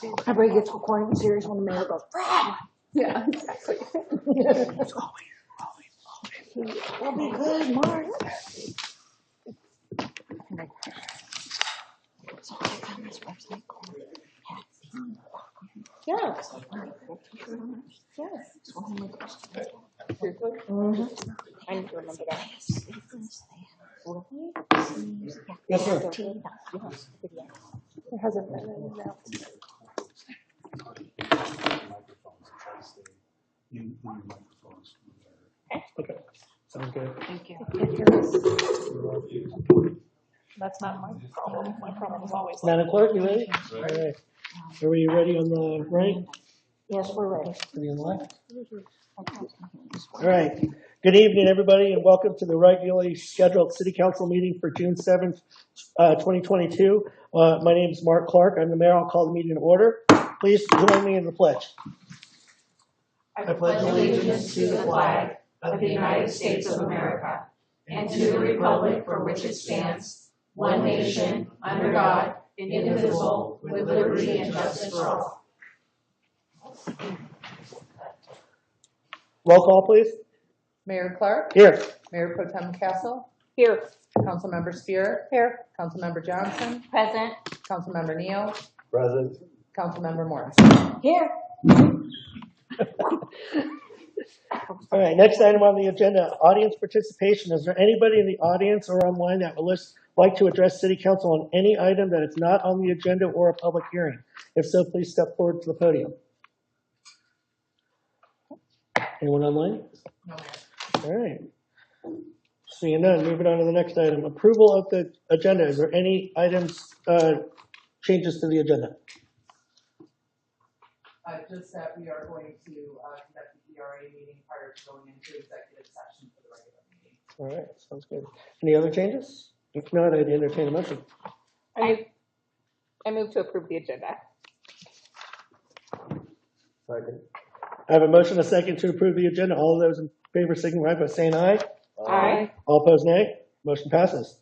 Everybody gets quiet and serious when the mayor goes, Yeah, exactly. that'll be good, Mark. So I found this website called Yeah. Yes. I need to remember that. Yes, sir. There hasn't been any now. Okay, sounds good. Thank you. That's not my problem. My problem is always. Madam Clerk, you ready? All right. Are we ready on the right? Yes, we're ready. Ready on the left? All right. Good evening, everybody, and welcome to the regularly scheduled City Council meeting for June 7th, 2022. My name is Mark Clark. I'm the mayor. I'll call the meeting to order. Please join me in the pledge. I pledge allegiance to the flag of the United States of America and to the republic for which it stands, one nation, under God, indivisible, with liberty and justice for all. Roll call, please. Mayor Clark. Here. Mayor Pro Tem Castle. Here. Councilmember Spear. Here. Councilmember Johnson. Present. Councilmember Neal. Present. Councilmember Morris. Here. All right, next item on the agenda, audience participation. Is there anybody in the audience or online that would like to address City Council on any item that is not on the agenda or a public hearing? If so, please step forward to the podium. Anyone online? No. All right. Seeing none, moving on to the next item. Approval of the agenda. Is there any items, changes to the agenda? Just that we are going to conduct the ERA meeting prior to going into executive session for the regular meeting. All right, sounds good. Any other changes? If not, I'd entertain a motion. I move to approve the agenda. Second. I have a motion, a second, to approve the agenda. All those in favor signify by saying aye. Aye. All opposed, nay. Motion passes.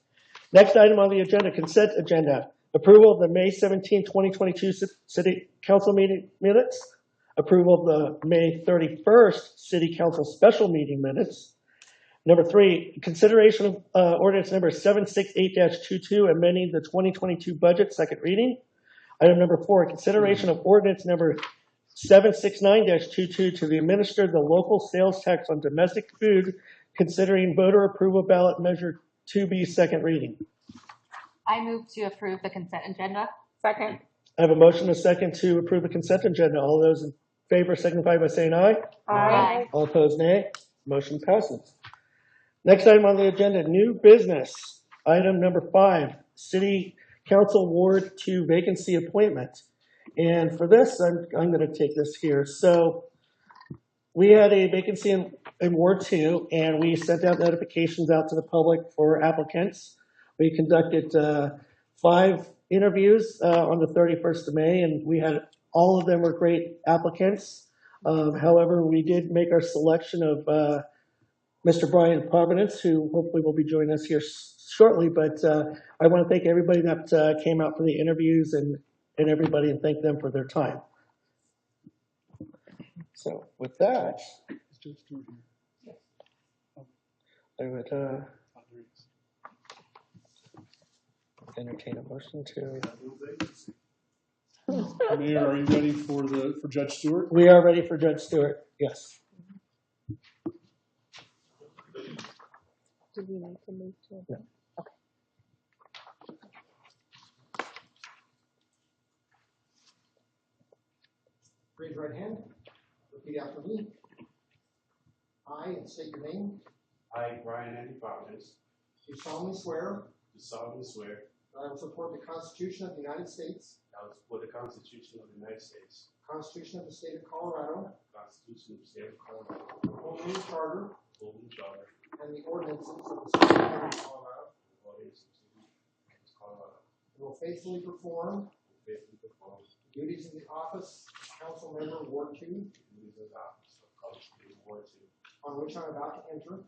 Next item on the agenda, consent agenda. Approval of the May 17, 2022 City Council meeting minutes. Approval of the May 31st City Council special meeting minutes. Number 3, consideration of ordinance number 768-22, amending the 2022 budget, second reading. Item number 4, consideration of ordinance number 769-22 to administer the local sales tax on domestic food, considering voter approval ballot measure 2B, second reading. I move to approve the consent agenda. Second. I have a motion, a second, to approve the consent agenda. All those in favor signify by saying aye. Aye. All opposed, nay. Motion passes. Next item on the agenda, new business. Item number 5, City Council Ward 2 vacancy appointment. And for this, I'm going to take this here. So we had a vacancy in Ward 2, and we sent out notifications out to the public for applicants. We conducted 5 interviews on the 31st of May, and we had all of them were great applicants. However, we did make our selection of Mr. Brian Providence, who hopefully will be joining us here shortly. But I want to thank everybody that came out for the interviews and everybody, and thank them for their time. So with that, I would entertain a motion to. Mayor, are you ready for Judge Stewart? We are ready for Judge Stewart. Yes. Do we need to move to? No. Okay. Raise your right hand. Repeat after me. I, and state your name, I, Brian Andy Providence, do solemnly swear do solemnly swear that I will support the Constitution of the United States, that I will support the Constitution of the United States, the Constitution of the State of Colorado, the Constitution of the State of Colorado, the Holy Charter, the Golden Charter, and the ordinances of the State of Colorado, and the ordinances of the State of Colorado, and will faithfully perform and faithfully perform the duties of the office of Council Member Ward 2, the duties of the office of Council Ward 2, on which I am about to enter,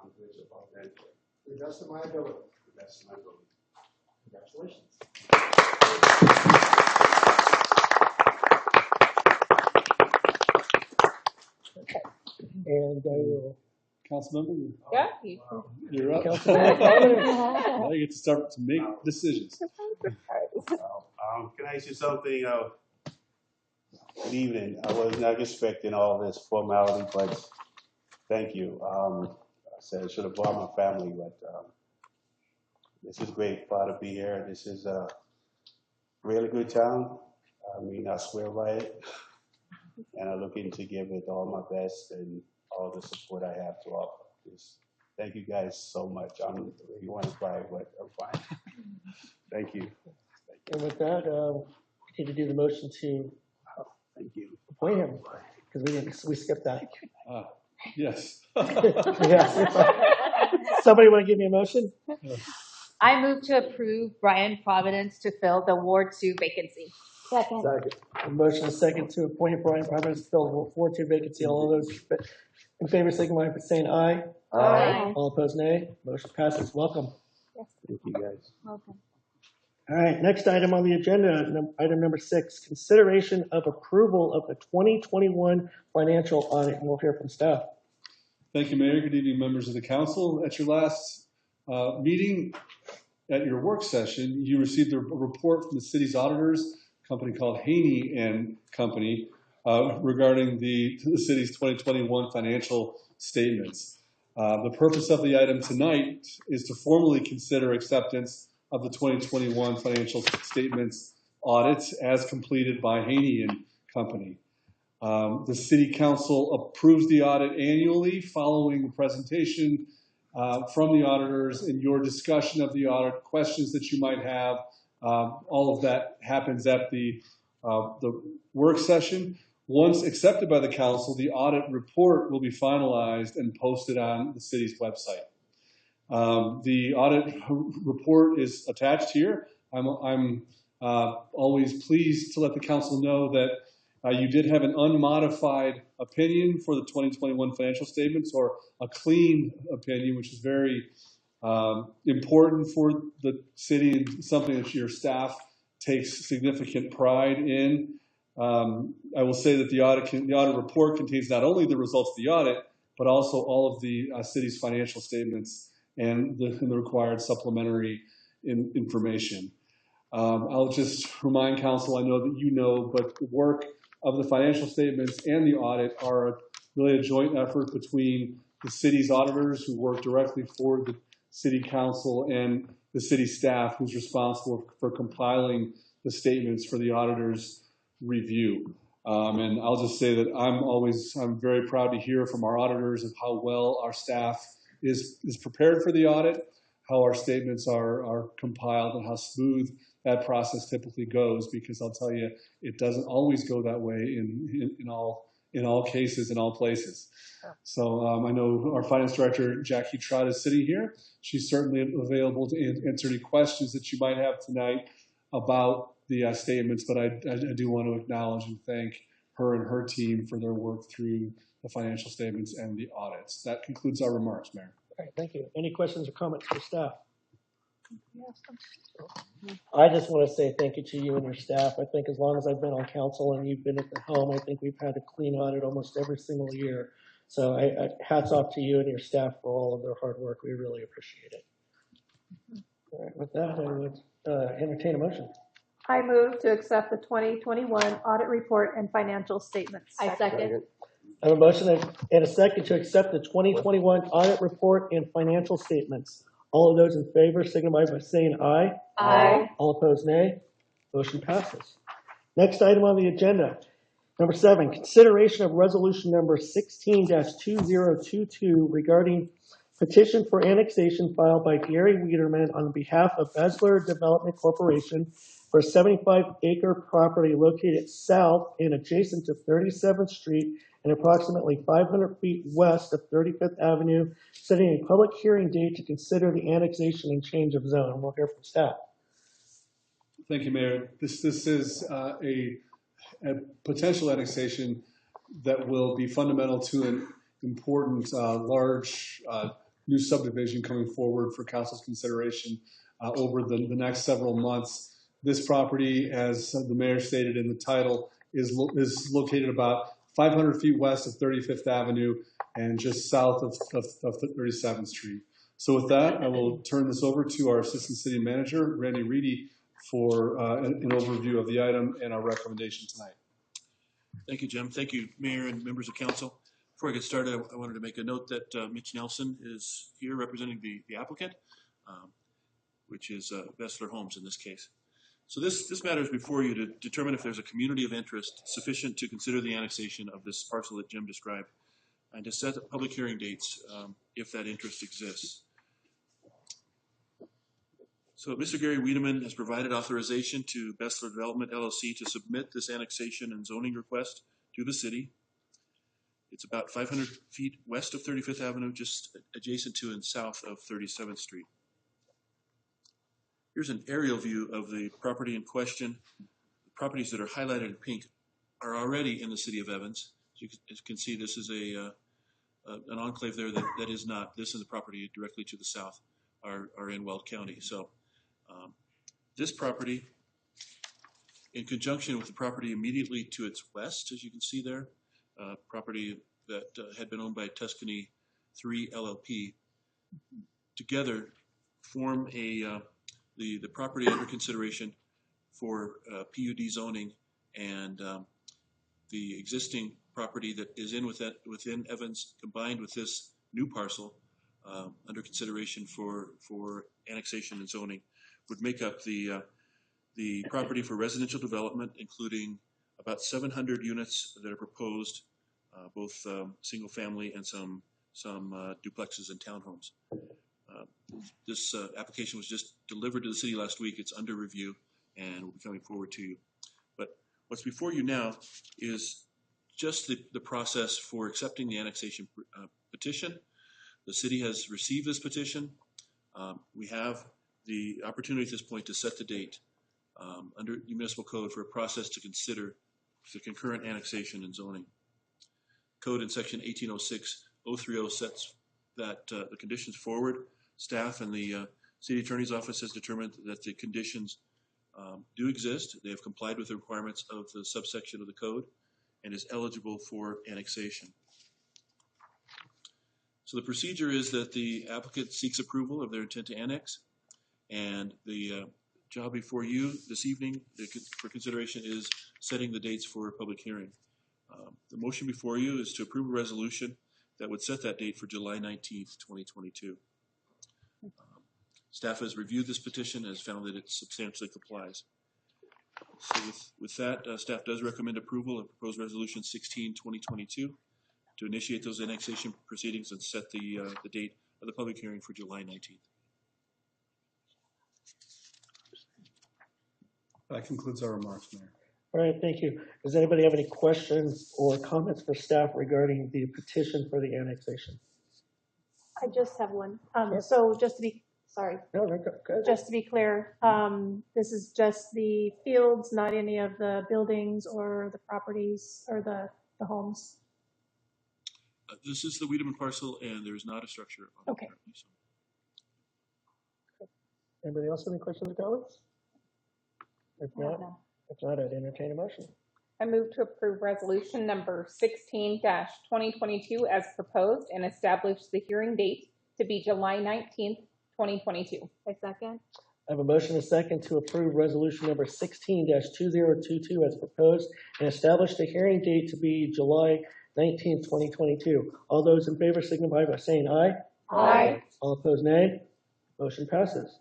on which I will enter to the best of my ability. to the best of my ability. Congratulations. roll. Councilmember, Yeah. you're up. Councilmember Fowler? Now you get to start to make decisions. Can I ask you something? Good evening. I was not expecting all this formality, but thank you. I said I should have brought my family, but this is great. Proud to be here. This is a really good town. I mean, I swear by it. And I'm looking to give it all my best and all the support I have to offer. Just thank you guys so much. I really want to cry, but I'm fine. Thank you. And with that, we need to do the motion to Thank you. appoint him, because we skipped that. Yes. Yes. Somebody want to give me a motion? I move to approve Brian Providence to fill the Ward 2 vacancy. Second. A motion is second to appoint Brian Providence to fill the Ward 2 vacancy. All of those in favor signify by saying aye. Aye. All opposed, nay. Motion passes. Welcome. Thank you, guys. Welcome. All right, next item on the agenda, item number 6, consideration of approval of the 2021 financial audit. And we'll hear from staff. Thank you, Mayor. Good evening, members of the council. At your last meeting, at your work session, you received a report from the city's auditors, a company called Haney and Company, regarding the city's 2021 financial statements. The purpose of the item tonight is to formally consider acceptance of the 2021 financial statements audits as completed by Haney and Company. The City Council approves the audit annually following the presentation from the auditors and your discussion of the audit, questions that you might have. All of that happens at the work session. Once accepted by the council, the audit report will be finalized and posted on the city's website. The audit report is attached here. I'm always pleased to let the council know that you did have an unmodified opinion for the 2021 financial statements, or a clean opinion, which is very important for the city and something that your staff takes significant pride in. I will say that the audit report contains not only the results of the audit, but also all of the city's financial statements and the required supplementary information. I'll just remind council, I know that you know, but the work of the financial statements and the audit are really a joint effort between the city's auditors, who work directly for the city council, and the city staff, who's responsible for compiling the statements for the auditor's review. And I'll just say that I'm very proud to hear from our auditors of how well our staff is prepared for the audit, how our statements are compiled, and how smooth that process typically goes, because I'll tell you, it doesn't always go that way in all cases, in all places. So I know our finance director, Jackie Trott, is sitting here. She's certainly available to answer any questions that you might have tonight about the statements, but I do want to acknowledge and thank her and her team for their work through the financial statements and the audits. That concludes our remarks, Mayor. All right, thank you. Any questions or comments for staff? I just want to say thank you to you and your staff. I think as long as I've been on council and you've been at the helm, I think we've had a clean audit almost every single year. So hats off to you and your staff for all of their hard work. We really appreciate it. All right, with that, I would entertain a motion. I move to accept the 2021 audit report and financial statements. I second. I have a motion and a second to accept the 2021 audit report and financial statements. All of those in favor signify by saying aye. Aye. All opposed, nay. Motion passes. Next item on the agenda, number 7, consideration of resolution number 16-2022 regarding petition for annexation filed by Gary Wiederman on behalf of Besler Development Corporation for a 75-acre property located south and adjacent to 37th Street and approximately 500 feet west of 35th Avenue, setting a public hearing date to consider the annexation and change of zone. We'll hear from staff. Thank you, Mayor. This is a potential annexation that will be fundamental to an important large new subdivision coming forward for council's consideration over the next several months. This property, as the mayor stated in the title, is located about 500 feet west of 35th Avenue and just south of 37th Street. So with that, I will turn this over to our Assistant City Manager, Randy Reedy, for an overview of the item and our recommendation tonight. Thank you, Jim. Thank you, Mayor and members of council. Before I get started, I wanted to make a note that Mitch Nelson is here representing the applicant, which is Bessler Homes in this case. So this matter is before you to determine if there's a community of interest sufficient to consider the annexation of this parcel that Jim described, and to set public hearing dates if that interest exists. So Mr. Gary Wiedemann has provided authorization to Bessler Development LLC to submit this annexation and zoning request to the city. It's about 500 feet west of 35th Avenue, just adjacent to and south of 37th Street. Here's an aerial view of the property in question. The properties that are highlighted in pink are already in the city of Evans. As you can see, this is an enclave there that is not. This is the property directly to the south are in Weld County. So this property, in conjunction with the property immediately to its west, as you can see there, property that had been owned by Tuscany 3 LLP, together form the property under consideration for PUD zoning, and the existing property that is within Evans, combined with this new parcel under consideration for annexation and zoning, would make up the property for residential development, including about 700 units that are proposed, both single family and some duplexes and townhomes. This application was just delivered to the city last week. It's under review and will be coming forward to you. But what's before you now is just the process for accepting the annexation petition. The city has received this petition. We have the opportunity at this point to set the date under the municipal code for a process to consider the concurrent annexation and zoning. Code in section 1806-030 sets that the conditions forward. Staff and the city attorney's office has determined that the conditions do exist. They have complied with the requirements of the subsection of the code and is eligible for annexation. So the procedure is that the applicant seeks approval of their intent to annex, and the job before you this evening for consideration is setting the dates for a public hearing. The motion before you is to approve a resolution that would set that date for July 19th, 2022. Staff has reviewed this petition and has found that it substantially complies. So with that, staff does recommend approval of proposed resolution 16-2022 to initiate those annexation proceedings and set the date of the public hearing for July 19th. That concludes our remarks, Mayor. All right, thank you. Does anybody have any questions or comments for staff regarding the petition for the annexation? I just have one. Sure. So just to be, sorry, No, go ahead. just to be clear, this is just the fields, not any of the buildings or the properties or the homes. This is the Wiedemann parcel, and there is not a structure on Okay. the property. So. Anybody else have any questions or comments? If not, I'd entertain a motion. I move to approve resolution number 16-2022 as proposed and establish the hearing date to be July 19th, 2022. A second? I have a motion and a second to approve resolution number 16-2022 as proposed and establish the hearing date to be July 19th, 2022. All those in favor signify by saying aye. Aye. All opposed, nay. Motion passes.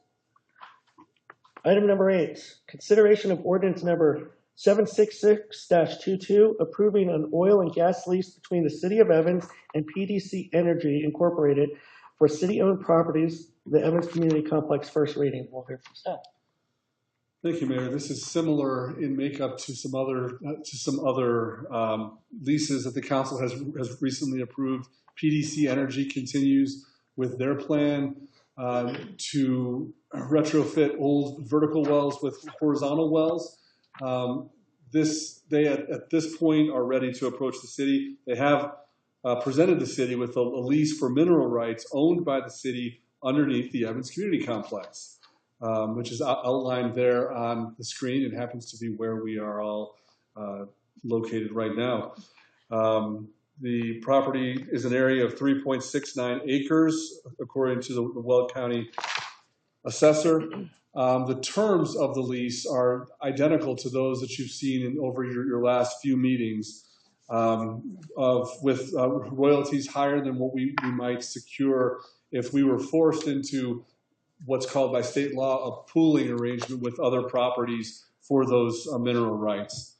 Item number 8, consideration of ordinance number 766-22, approving an oil and gas lease between the City of Evans and PDC Energy Incorporated for city-owned properties, the Evans Community Complex. First reading. We'll hear from staff. Thank you, Mayor. This is similar in makeup to some other leases that the council has recently approved. PDC Energy continues with their plan to retrofit old vertical wells with horizontal wells. They at this point are ready to approach the city. They have presented the city with a lease for mineral rights owned by the city underneath the Evans Community Complex, which is outlined there on the screen. It happens to be where we are all located right now. The property is an area of 3.69 acres, according to the Weld County assessor. The terms of the lease are identical to those that you've seen over your last few meetings, with royalties higher than what we might secure if we were forced into what's called by state law a pooling arrangement with other properties for those mineral rights.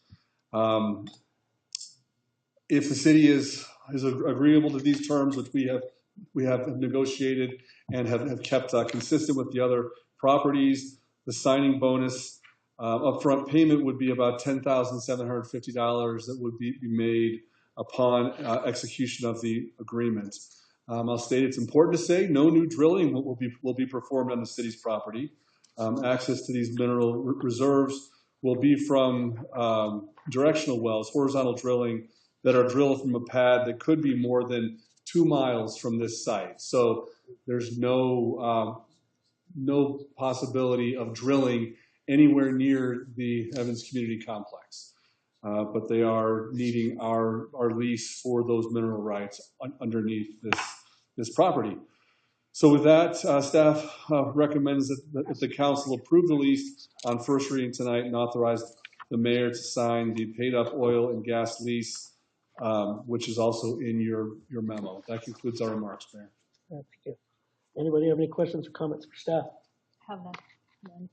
If the city is agreeable to these terms, which we have negotiated and have kept consistent with the other properties, the signing bonus upfront payment would be about $10,750 that would be made upon execution of the agreement. I'll state it's important to say no new drilling will be performed on the city's property. Access to these mineral reserves will be from directional wells, horizontal drilling that are drilled from a pad that could be more than 2 miles from this site. So there's no possibility of drilling anywhere near the Evans Community Complex. But they are needing our lease for those mineral rights underneath this property. So with that, staff recommends that the council approve the lease on first reading tonight and authorize the mayor to sign the paid up oil and gas lease, which is also in your memo. That concludes our remarks, Mayor. Thank you. Anybody have any questions or comments for staff? Have none.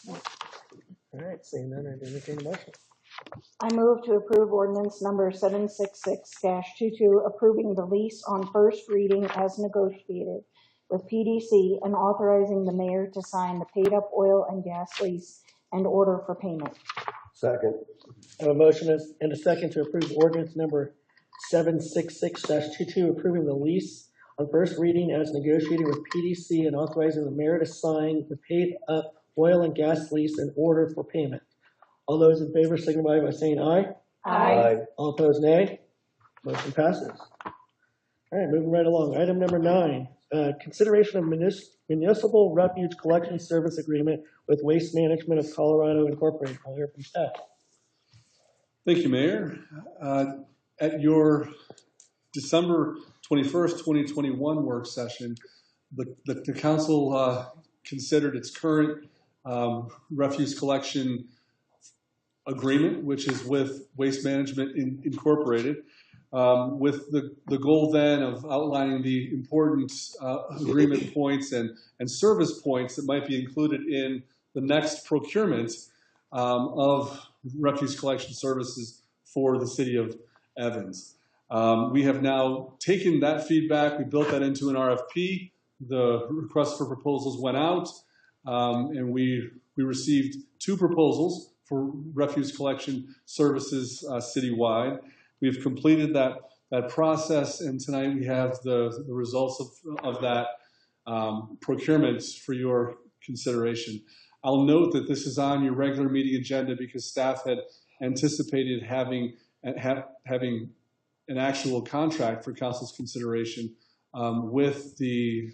All right, seeing none, I'd entertain a motion. I move to approve ordinance number 766-22, approving the lease on first reading as negotiated with PDC and authorizing the mayor to sign the paid up oil and gas lease and order for payment. Second. I have a motion and a second to approve ordinance number 766-22, approving the lease on first reading as negotiated with PDC and authorizing the mayor to sign the paid up oil and gas lease and order for payment. All those in favor signify by saying aye. Aye. All opposed, nay. Motion passes. All right, moving right along. Item number 9, consideration of municipal refuge collection service agreement with Waste Management of Colorado Incorporated. I'll hear from staff. Thank you, Mayor. At your December 21st, 2021 work session, the council considered its current refuse collection agreement, which is with Waste Management Incorporated, with the goal then of outlining the important agreement points and service points that might be included in the next procurement of refuse collection services for the city of Evans. We have now taken that feedback, we built that into an RFP. The request for proposals went out, and we received 2 proposals for refuse collection services citywide. We've completed that process, and tonight we have the results of that procurement for your consideration. I'll note that this is on your regular meeting agenda because staff had anticipated having an actual contract for council's consideration with the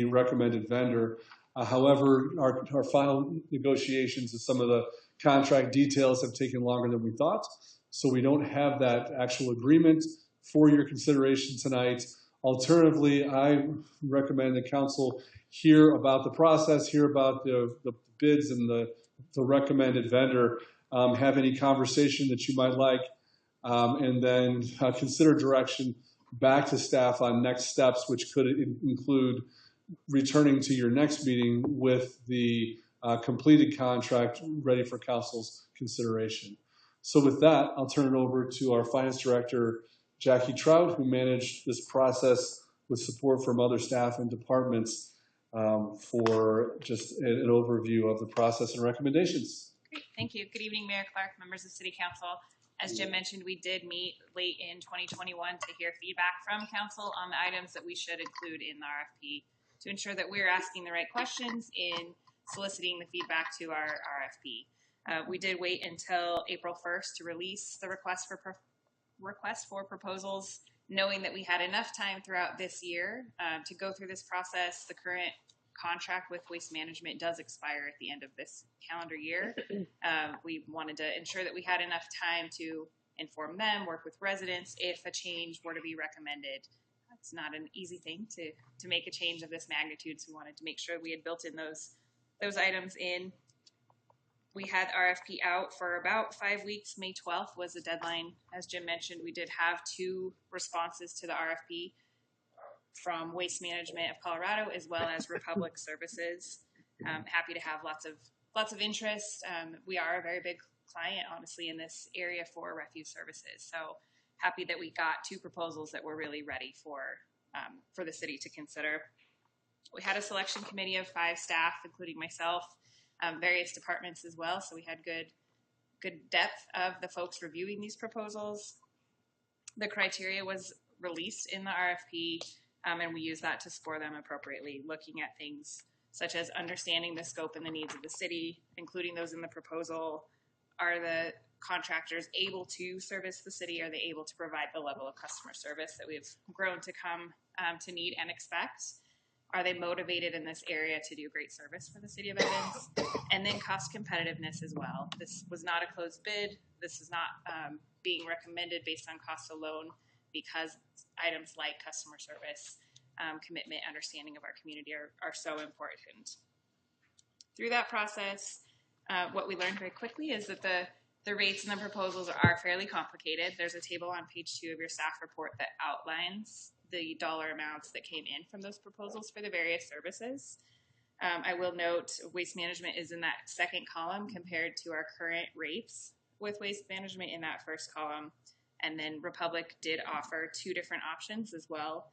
recommended vendor. However, our final negotiations and some of the contract details have taken longer than we thought, so we don't have that actual agreement for your consideration tonight. Alternatively, I recommend the council hear about the process, hear about the bids and the recommended vendor, have any conversation that you might like, and then consider direction back to staff on next steps, which could include returning to your next meeting with the completed contract ready for council's consideration. So with that, I'll turn it over to our finance director, Jackie Trout, who managed this process with support from other staff and departments for just an overview of the process and recommendations. Great, thank you. Good evening, Mayor Clark, members of City Council. As Jim mentioned, we did meet late in 2021 to hear feedback from council on the items that we should include in the RFP to ensure that we're asking the right questions in soliciting the feedback to our RFP. We did wait until April 1st to release the request for proposals, knowing that we had enough time throughout this year to go through this process. The current contract with Waste Management does expire at the end of this calendar year. We wanted to ensure that we had enough time to inform them, work with residents if a change were to be recommended. It's not an easy thing to make a change of this magnitude, so we wanted to make sure we had built in those items in. We had RFP out for about 5 weeks. May 12th was the deadline. As Jim mentioned, we did have 2 responses to the RFP from Waste Management of Colorado as well as Republic Services. Happy to have lots of interest. We are a very big client, honestly, in this area for refuse services. So happy that we got 2 proposals that were really ready for the city to consider. We had a selection committee of 5 staff, including myself, various departments as well. So we had good depth of the folks reviewing these proposals. The criteria was released in the RFP, and we use that to score them appropriately, looking at things such as understanding the scope and the needs of the city, including those in the proposal. Are the contractors able to service the city? Are they able to provide the level of customer service that we've grown to come to need and expect? Are they motivated in this area to do great service for the city of Evans? And then cost competitiveness as well. This was not a closed bid. This is not being recommended based on cost alone, because items like customer service, commitment, understanding of our community are so important. Through that process, what we learned very quickly is that the rates and the proposals are fairly complicated. There's a table on page 2 of your staff report that outlines the dollar amounts that came in from those proposals for the various services. I will note Waste Management is in that second column compared to our current rates with Waste Management in that first column. And then Republic did offer 2 different options as well.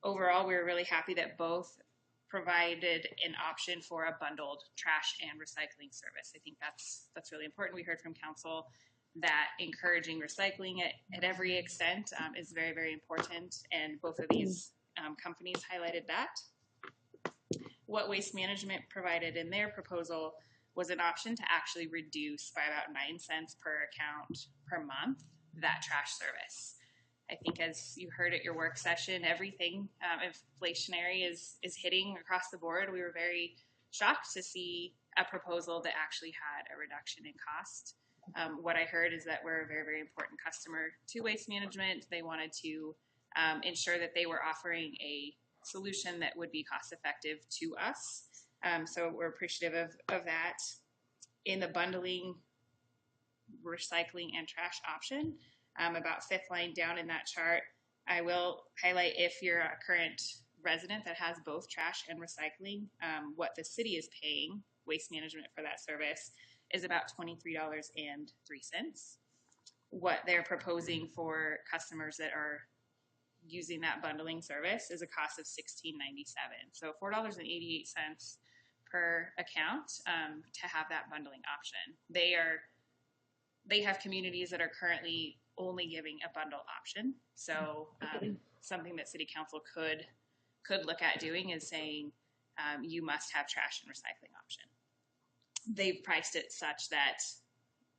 Overall, we were really happy that both provided an option for a bundled trash and recycling service. I think that's really important. We heard from council that encouraging recycling at every extent is very, very important, and both of these companies highlighted that. What Waste Management provided in their proposal was an option to actually reduce by about 9 cents per account per month that trash service. I think as you heard at your work session, everything inflationary is hitting across the board. We were very shocked to see a proposal that actually had a reduction in cost. What I heard is that we're a very, very important customer to Waste Management. They wanted to ensure that they were offering a solution that would be cost effective to us. So we're appreciative of that. In the bundling, recycling, and trash option, about 5th line down in that chart, I will highlight if you're a current resident that has both trash and recycling, what the city is paying Waste Management for that service is about $23.03. What they're proposing for customers that are using that bundling service is a cost of $16.97. So $4.88 per account to have that bundling option. They have communities that are currently only giving a bundle option. So something that City Council could look at doing is saying you must have trash and recycling option. They've priced it such that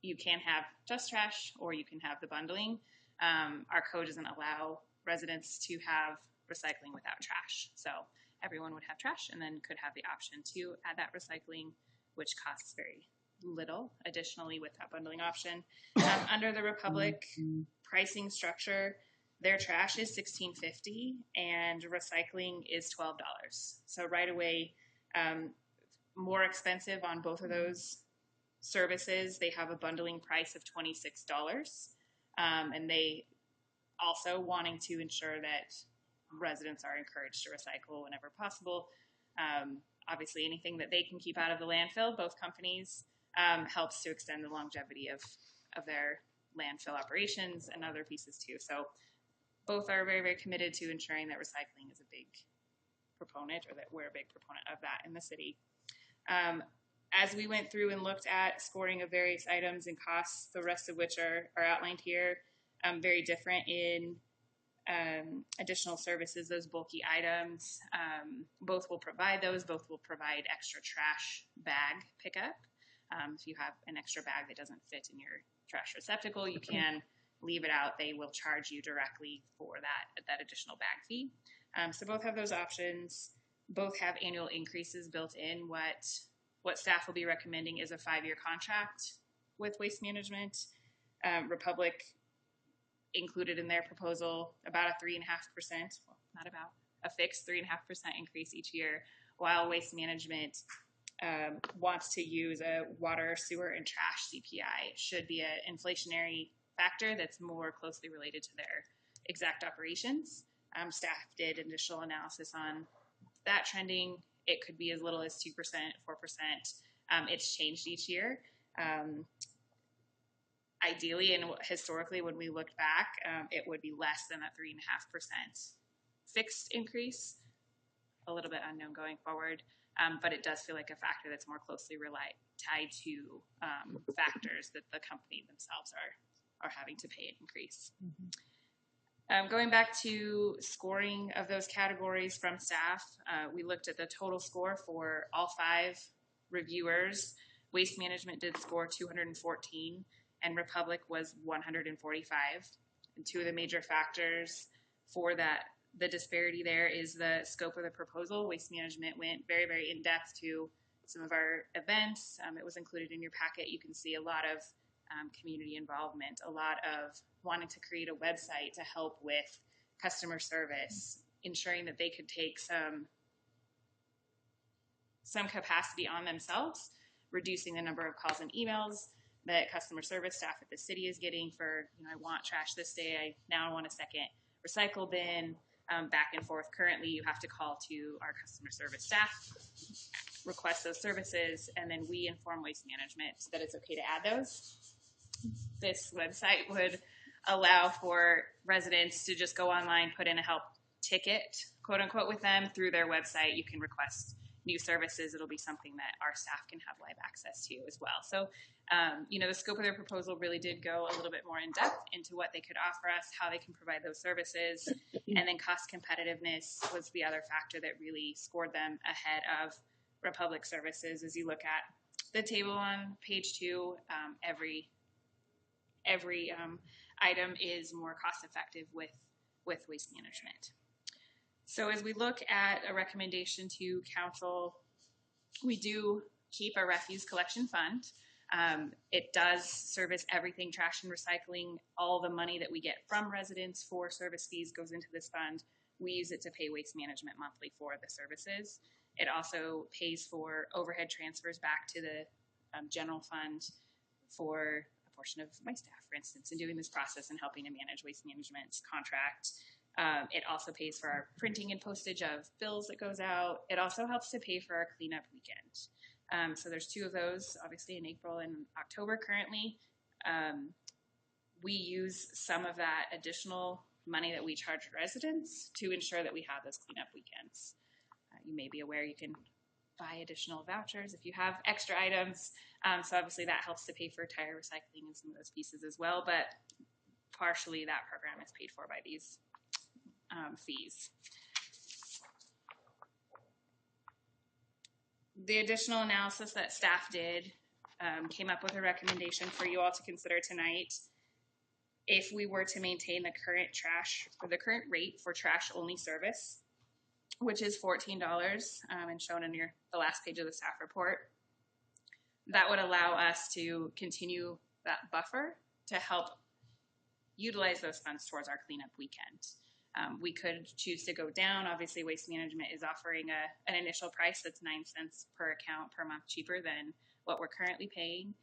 you can have just trash or you can have the bundling. Our code doesn't allow residents to have recycling without trash. So everyone would have trash and then could have the option to add that recycling, which costs very little additionally with that bundling option. Under the Republic pricing structure, their trash is $16.50 and recycling is $12. So right away, more expensive on both of those services. They have a bundling price of $26, and they also wanting to ensure that residents are encouraged to recycle whenever possible. Obviously, anything that they can keep out of the landfill, both companies, helps to extend the longevity of their landfill operations and other pieces too. So both are very, very committed to ensuring that recycling is a big proponent, or that we're a big proponent of that in the city. As we went through and looked at scoring of various items and costs, the rest of which are outlined here, very different in additional services, those bulky items. Both will provide those. Both will provide extra trash bag pickup. If you have an extra bag that doesn't fit in your trash receptacle, you can leave it out. They will charge you directly for that additional bag fee. So both have those options. Both have annual increases built in. What staff will be recommending is a 5-year contract with Waste Management. Republic included in their proposal about a 3.5%, well, not about, a fixed 3.5% increase each year, while Waste Management wants to use a water, sewer, and trash CPI. It should be an inflationary factor that's more closely related to their exact operations. Staff did initial analysis on that trending. It could be as little as 2%, 4%. It's changed each year. Ideally and historically, when we looked back, it would be less than a 3.5% fixed increase. A little bit unknown going forward, but it does feel like a factor that's more closely tied to factors that the company themselves are having to pay an increase. Going back to scoring of those categories from staff, we looked at the total score for all 5 reviewers. Waste Management did score 214, and Republic was 145. And 2 of the major factors for that, the disparity there, is the scope of the proposal. Waste Management went very, very in-depth to some of our events. It was included in your packet. You can see a lot of community involvement, a lot of wanting to create a website to help with customer service, ensuring that they could take some capacity on themselves, reducing the number of calls and emails that customer service staff at the city is getting for, I want trash this day, I want a second recycle bin, back and forth. Currently, you have to call to our customer service staff, request those services, and then we inform Waste Management that it's okay to add those. This website would allow for residents to just go online, put in a help ticket, quote unquote, with them through their website. You can request new services. It'll be something that our staff can have live access to as well. So, the scope of their proposal really did go a little bit more in depth into what they could offer us, how they can provide those services, and then cost competitiveness was the other factor that really scored them ahead of Republic services. As you look at the table on page 2, every item is more cost effective with Waste Management. So as we look at a recommendation to council, we do keep a refuse collection fund. It does service everything trash and recycling. All the money that we get from residents for service fees goes into this fund. We use it to pay Waste Management monthly for the services. It also pays for overhead transfers back to the general fund for a portion of my staff, for instance, in doing this process and helping to manage Waste Management's contract. It also pays for our printing and postage of bills that goes out. It also helps to pay for our cleanup weekend. So there's 2 of those, obviously in April and October currently. We use some of that additional money that we charge residents to ensure that we have those cleanup weekends. You may be aware you can buy additional vouchers if you have extra items. So obviously that helps to pay for tire recycling and some of those pieces as well, but partially that program is paid for by these fees. The additional analysis that staff did came up with a recommendation for you all to consider tonight. If we were to maintain the current current rate for trash only service, which is $14 and shown in the last page of the staff report, that would allow us to continue that buffer to help utilize those funds towards our cleanup weekend. We could choose to go down. Obviously, Waste Management is offering an initial price that's 9 cents per account per month cheaper than what we're currently paying.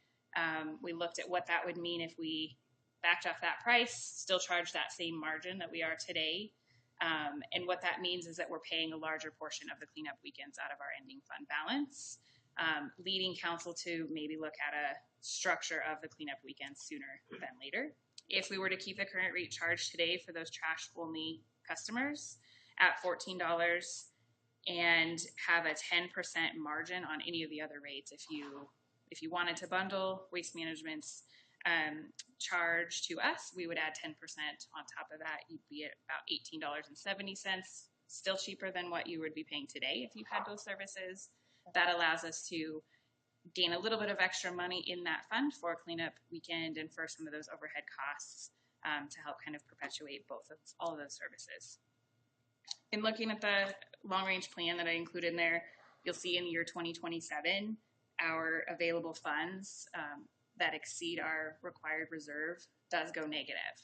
We looked at what that would mean if we backed off that price, still charge that same margin that we are today. And what that means is that we're paying a larger portion of the cleanup weekends out of our ending fund balance, leading council to maybe look at a structure of the cleanup weekends sooner than later. If we were to keep the current rate charged today for those trash only customers at $14 and have a 10% margin on any of the other rates, if you wanted to bundle Waste Management's charge to us, we would add 10% on top of that. You'd be at about $18.70, still cheaper than what you would be paying today if you had those services. That allows us to gain a little bit of extra money in that fund for cleanup weekend and for some of those overhead costs to help kind of perpetuate all of those services. In looking at the long-range plan that I included in there, you'll see in year 2027, our available funds that exceed our required reserve does go negative.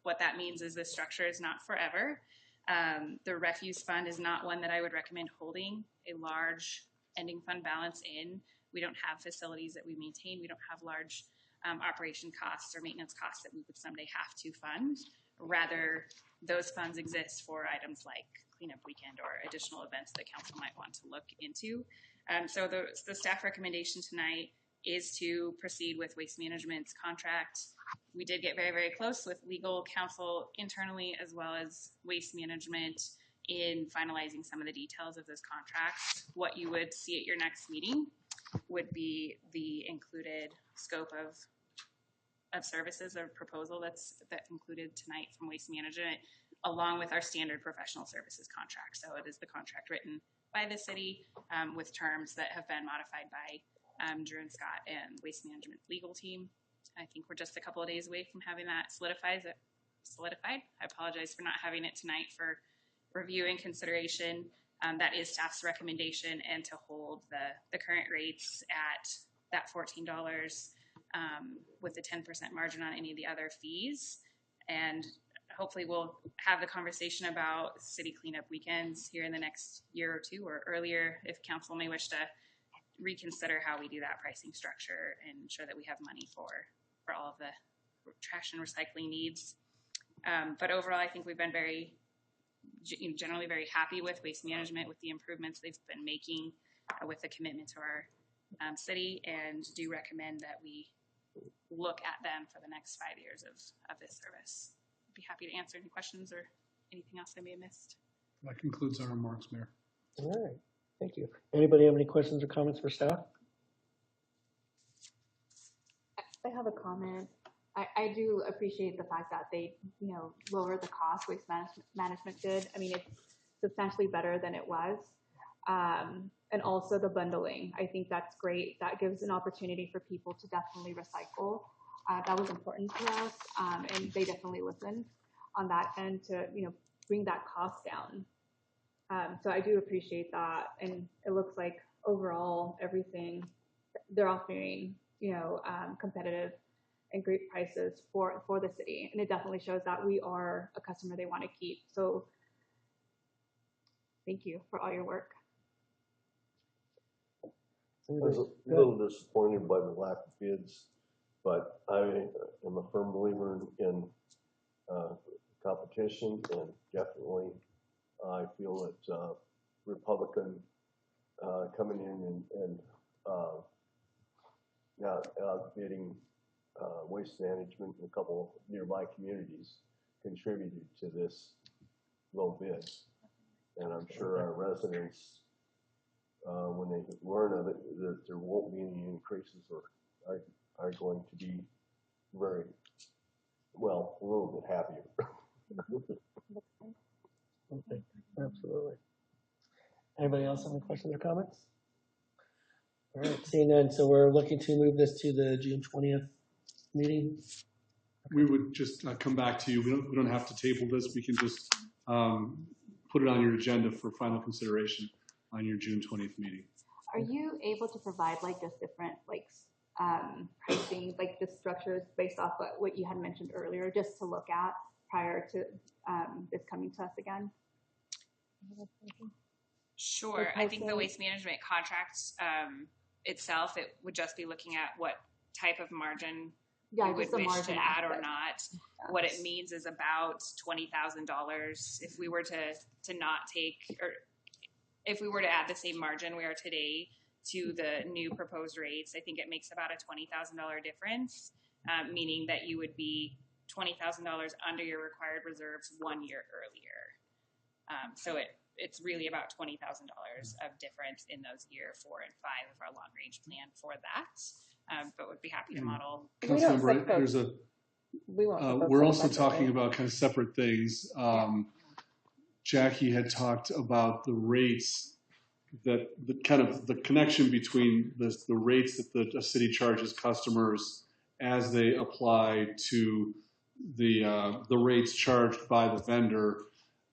What that means is this structure is not forever. The refuse fund is not one that I would recommend holding a large ending fund balance in. We don't have facilities that we maintain. We don't have large operation costs or maintenance costs that we would someday have to fund. Rather, those funds exist for items like cleanup weekend or additional events that council might want to look into. So the staff recommendation tonight is to proceed with Waste Management's contract. We did get very, very close with legal counsel internally as well as Waste Management in finalizing some of the details of those contracts. What you would see at your next meeting would be the included scope of services or proposal that's included tonight from Waste Management, along with our standard professional services contract. So it is the contract written by the city with terms that have been modified by Drew and Scott and Waste Management legal team. I think we're just a couple of days away from having that solidified. I apologize for not having it tonight for review and consideration. That is staff's recommendation, and to hold the current rates at that $14 with the 10% margin on any of the other fees. And hopefully we'll have the conversation about city cleanup weekends here in the next year or two, or earlier if council may wish to reconsider how we do that pricing structure and ensure that we have money for all of the trash and recycling needs. But overall, I think we've been generally very happy with Waste Management, with the improvements they've been making, with the commitment to our city, and do recommend that we look at them for the next 5 years of this service. I'd be happy to answer any questions or anything else I may have missed. That concludes our remarks, Mayor. All right, thank you. Anybody have any questions or comments for staff? I have a comment. I do appreciate the fact that they, lowered the cost. Waste management did. I mean, it's substantially better than it was. And also the bundling. I think that's great. That gives an opportunity for people to definitely recycle. That was important to us, and they definitely listened on that end to, bring that cost down. So I do appreciate that, and it looks like overall everything they're offering, competitive and great prices for the city, and it definitely shows that we are a customer they want to keep. So thank you for all your work. I was a little disappointed by the lack of bids, but I am a firm believer in competition, and definitely I feel that Republican coming in and outbidding Waste Management in a couple of nearby communities contributed to this low bid. And I'm sure our residents, when they learn of it, that there won't be any increases, or are going to be very, a little bit happier. Okay, absolutely. Anybody else have any questions or comments? All right, seeing none, so we're looking to move this to the June 20th meeting. We would just come back to you. We don't have to table this. We can just put it on your agenda for final consideration on your June 20th meeting. Are you able to provide just different pricing, the structures based off what you had mentioned earlier, just to look at prior to this coming to us again? Sure. I think the Waste Management contract itself, it would just be looking at what type of margin you would wish to add or not. Yes. What it means is about $20,000 if we were to not take, or if we were to add the same margin we are today to the new proposed rates. I think it makes about a $20,000 difference, meaning that you would be $20,000 under your required reserves 1 year earlier. So it's really about $20,000 of difference in those year 4 and 5 of our long range plan for that. But would be happy to model. Councilmember, we're also talking about kind of separate things. Jackie had talked about the rates, that the kind of the connection between the rates that the city charges customers as they apply to the rates charged by the vendor.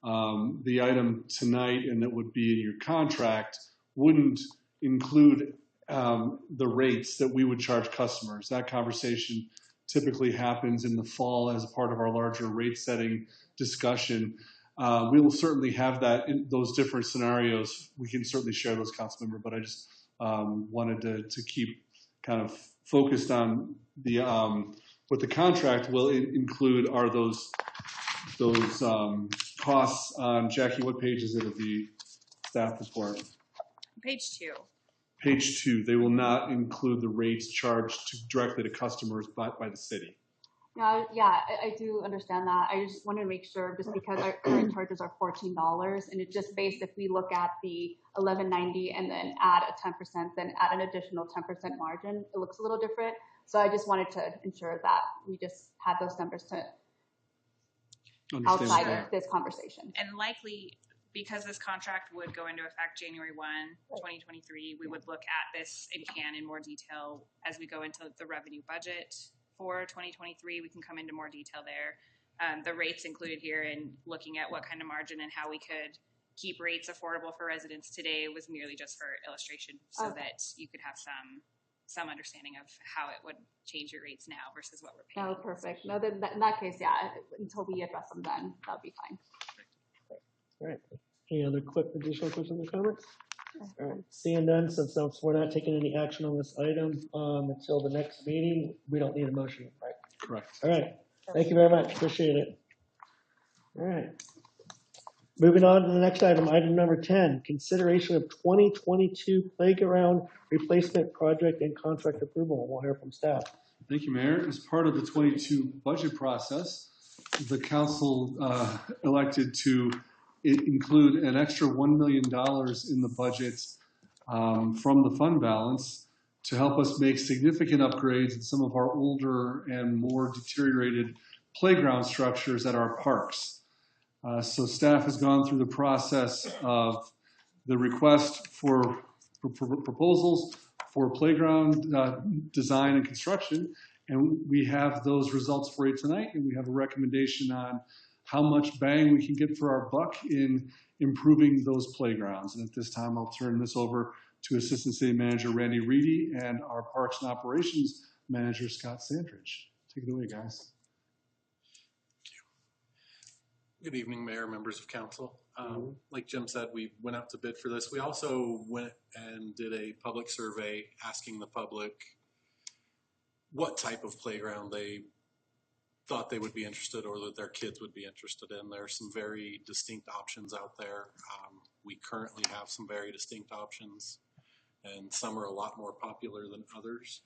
The item tonight, and that would be in your contract, wouldn't include the rates that we would charge customers. That conversation typically happens in the fall as a part of our larger rate setting discussion. We will certainly have that in those different scenarios. We can certainly share those, council member, but I just wanted to keep kind of focused on the what the contract will include are those costs on, Jackie, what page is it of the staff report? Page 2. Page 2, they will not include the rates charged directly to customers by the city. Yeah, I do understand that. I just wanted to make sure, just because our current charges are $14, and it's just based if we look at the $11.90 and then add a 10%, then add an additional 10% margin, it looks a little different. So I just wanted to ensure that we just had those numbers to outside of this conversation. And likely, because this contract would go into effect January 1, 2023, we would look at this in more detail as we go into the revenue budget for 2023. We can come into more detail there. The rates included here and looking at what kind of margin and how we could keep rates affordable for residents today was merely just for illustration, so that you could have some understanding of how it would change your rates now versus what we're paying. Oh, perfect. No, then in that case, yeah, until we address them then, that'll be fine. All right. Any other quick additional questions or comments? All right. Seeing none, since we're not taking any action on this item until the next meeting, we don't need a motion, right? Correct. All right. Thank you very much. Appreciate it. All right. Moving on to the next item, item number 10, consideration of 2022 playground replacement project and contract approval. We'll hear from staff. Thank you, Mayor. As part of the 22 budget process, the council elected to include an extra $1 million in the budget from the fund balance to help us make significant upgrades in some of our older and more deteriorated playground structures at our parks. So staff has gone through the process of the request for proposals for playground design and construction, and we have those results for you tonight, and we have a recommendation on how much bang we can get for our buck in improving those playgrounds. And at this time, I'll turn this over to Assistant City Manager Randy Reedy and our Parks and Operations Manager Scott Sandridge. Take it away, guys. Good evening, Mayor, members of council. Like Jim said, we went out to bid for this. We also went and did a public survey asking the public what type of playground they thought they would be interested or that their kids would be interested in. There are some very distinct options out there. We currently have some very distinct options, and some are a lot more popular than others.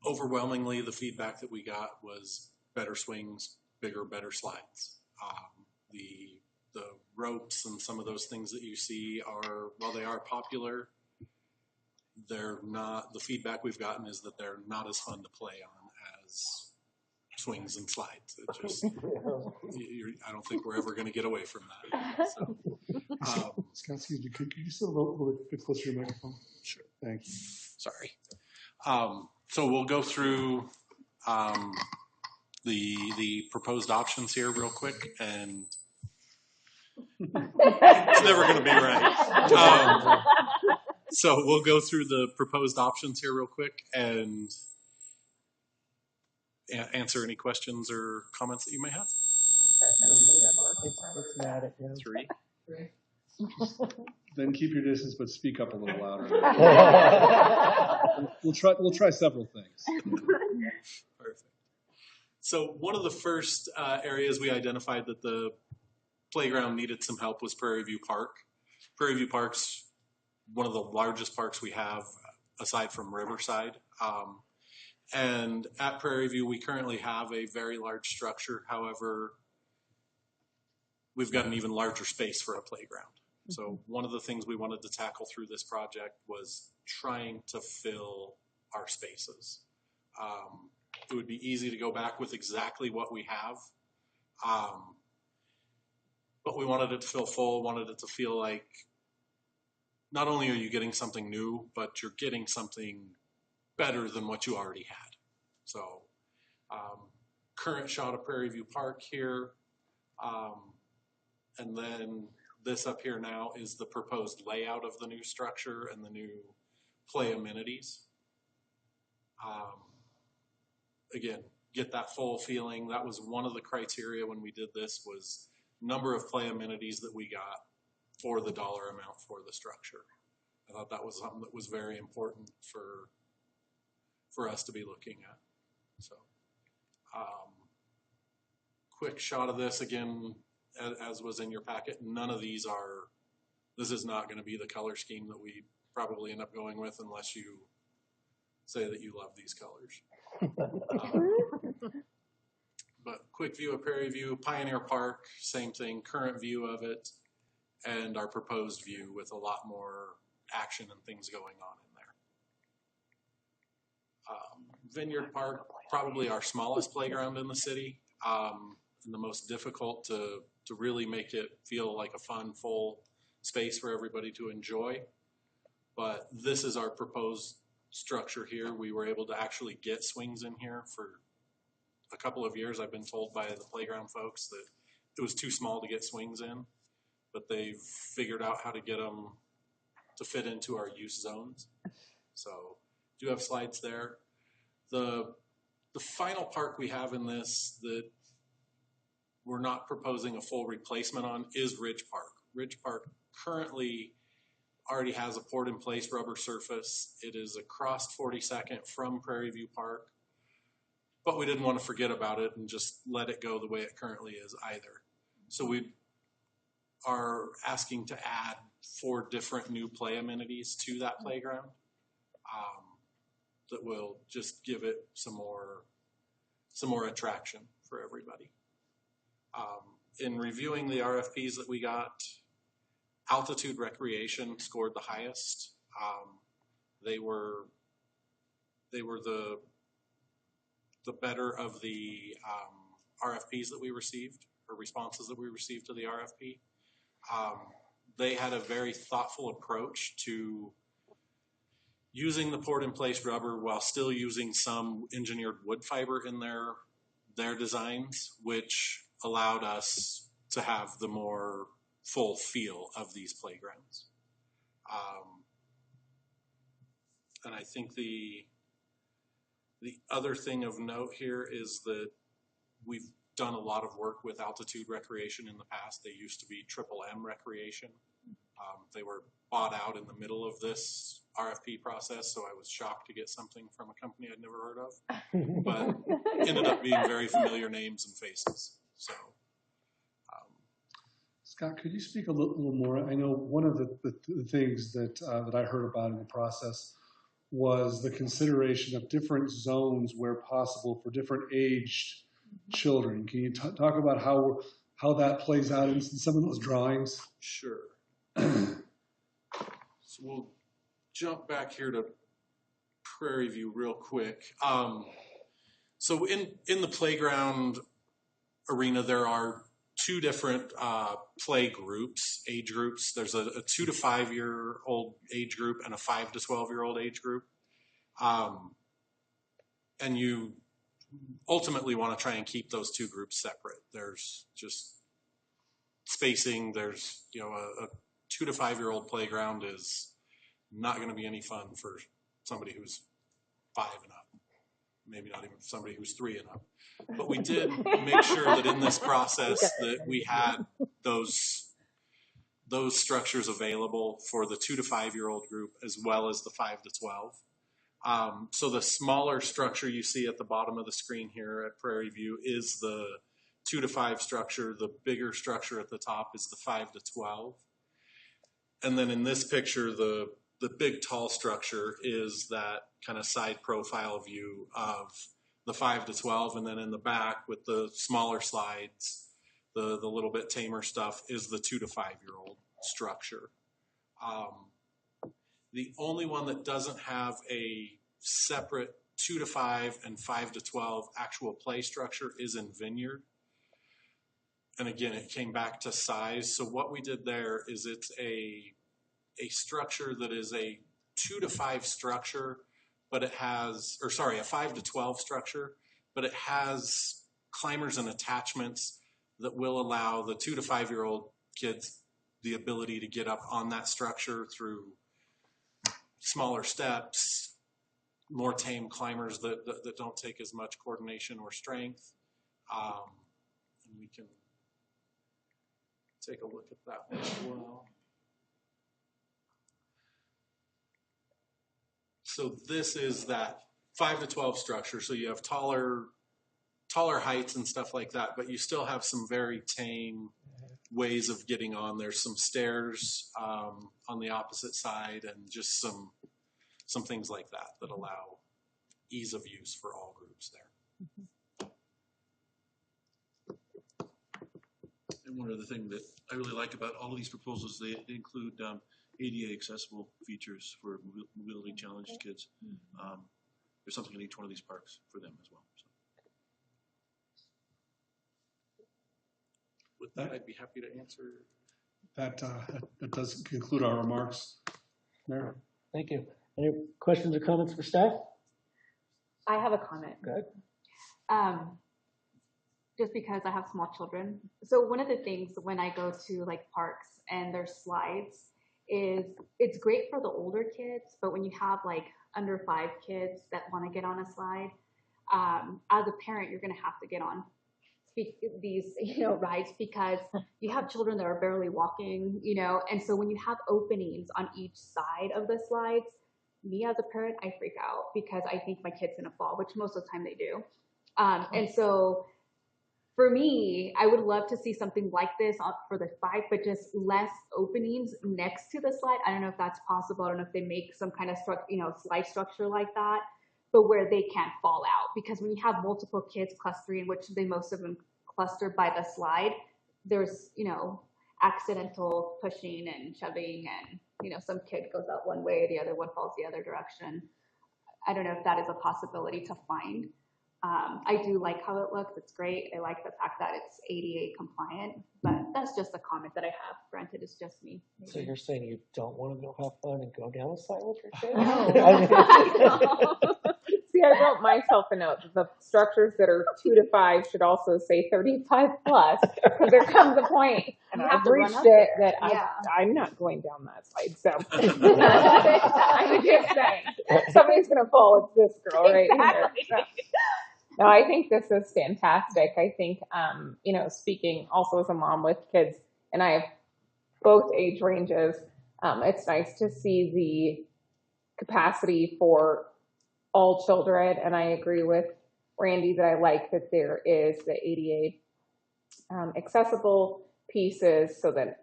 Overwhelmingly, the feedback that we got was better swings, bigger, better slides. The ropes and some of those things that you see are, while they are popular, they're not, the feedback we've gotten is that they're not as fun to play on as swings and slides. It just, I don't think we're ever going to get away from that. So, Scott, excuse me, could you sit a little bit closer to your microphone? Sure. Thank you. Sorry. So we'll go through the proposed options here real quick, and it's never going to be right. So we'll go through the proposed options here real quick and answer any questions or comments that you may have. Three. Then keep your distance, but speak up a little louder. We'll try several things. Perfect. So one of the first areas we identified that the playground needed some help was Prairie View Park. Prairie View Park's one of the largest parks we have aside from Riverside. And at Prairie View, we currently have a very large structure. However, we've got an even larger space for a playground. So one of the things we wanted to tackle through this project was trying to fill our spaces. It would be easy to go back with exactly what we have. But we wanted it to feel full, wanted it to feel like not only are you getting something new, but you're getting something better than what you already had. So current shot of Prairie View Park here. And then this up here now is the proposed layout of the new structure and the new play amenities. Again, get that full feeling. That was one of the criteria when we did this, was number of play amenities that we got for the dollar amount for the structure. I thought that was something that was very important for us to be looking at. So, quick shot of this again, as was in your packet. None of these are, this is not going to be the color scheme that we probably end up going with unless you say that you love these colors. But quick view of Prairie View, Pioneer Park, same thing, current view of it, and our proposed view with a lot more action and things going on in there. Vineyard Park, probably our smallest playground in the city, and the most difficult to really make it feel like a fun, full space for everybody to enjoy. But this is our proposed structure here. We were able to actually get swings in here for a couple of years. I've been told by the playground folks that it was too small to get swings in, but they've figured out how to get them to fit into our use zones. So do have slides there. The final park we have in this that we're not proposing a full replacement on is Ridge Park. Ridge Park currently already has a poured in place rubber surface. It is across 42nd from Prairie View Park, but we didn't want to forget about it and just let it go the way it currently is either. So we are asking to add 4 different new play amenities to that playground that will just give it some more attraction for everybody. In reviewing the RFPs that we got, Altitude Recreation scored the highest. They were the better of the RFPs that we received, or responses that we received to the RFP. They had a very thoughtful approach to using the poured in place rubber while still using some engineered wood fiber in their designs, which allowed us to have the more full feel of these playgrounds. And I think the other thing of note here is that we've done a lot of work with Altitude Recreation in the past. They used to be Triple M Recreation. They were bought out in the middle of this RFP process, so I was shocked to get something from a company I'd never heard of, but ended up being very familiar names and faces. So, Scott, could you speak a little more? I know one of the things that I heard about in the process was the consideration of different zones where possible for different aged children. Can you talk about how that plays out in some of those drawings? Sure. So we'll jump back here to Prairie View real quick. So in the playground arena, there are 2 different play groups, age groups. There's a 2 to 5 year old age group and a 5 to 12 year old age group. And you ultimately want to try and keep those 2 groups separate. There's just spacing. There's, a 2 to 5 year old playground is not going to be any fun for somebody who's 5 and up. Maybe not even somebody who's 3 and up. But we did make sure that in this process that we had those structures available for the 2 to 5 year old group as well as the 5 to 12. So the smaller structure you see at the bottom of the screen here at Prairie View is the 2 to 5 structure. The bigger structure at the top is the 5 to 12. And then in this picture, the big tall structure is that kind of side profile view of the 5 to 12. And then in the back with the smaller slides, the little bit tamer stuff is the 2 to 5 year old structure. The only one that doesn't have a separate 2 to 5 and 5 to 12 actual play structure is in Vineyard. And again, it came back to size. So what we did there is it's a structure that is a 2 to 5 structure, but it has, a 5 to 12 structure, but it has climbers and attachments that will allow the 2 to 5 year old kids the ability to get up on that structure through smaller steps, more tame climbers that don't take as much coordination or strength. And we can take a look at that one as well. So this is that 5 to 12 structure. So you have taller heights and stuff like that, but you still have some very tame ways of getting on. There's some stairs on the opposite side, and just some things like that allow ease of use for all groups there. And one other thing that I really like about all of these proposals, they include ADA accessible features for mobility challenged kids. There's something in each one of these parks for them as well. So. With that, I'd be happy to answer. That does conclude our remarks. Mayor. Thank you. Any questions or comments for staff? I have a comment. Good. Just because I have small children. So one of the things when I go to like parks and there's slides is it's great for the older kids, but when you have like under 5 kids that want to get on a slide, as a parent, you're going to have to get on these, rides because you have children that are barely walking, and so when you have openings on each side of the slides, me as a parent, I freak out because I think my kid's going to fall, which most of the time they do. And so for me, I would love to see something like this for the 5, but just less openings next to the slide. I don't know if that's possible. I don't know if they make some kind of slide structure like that, but where they can't fall out. Because when you have multiple kids clustering, which most of them cluster by the slide, there's, accidental pushing and shoving, and, some kid goes out one way, the other one falls the other direction. I don't know if that is a possibility to find. I do like how it looks. It's great. I like the fact that it's ADA compliant, but that's just a comment that I have. Granted, it's just me. Maybe. So you're saying you don't want to go have fun and go down a slide with your kid? No. See, I wrote myself a note that the structures that are 2 to 5 should also say 35 plus, because there comes a point, and I've reached it, that I'm not going down that slide. So I'm just saying, somebody's going to fall. It's this girl right here. So. No, I think this is fantastic. I think, speaking also as a mom with kids, and I have both age ranges, it's nice to see the capacity for all children. And I agree with Randy that I like that there is the ADA accessible pieces so that,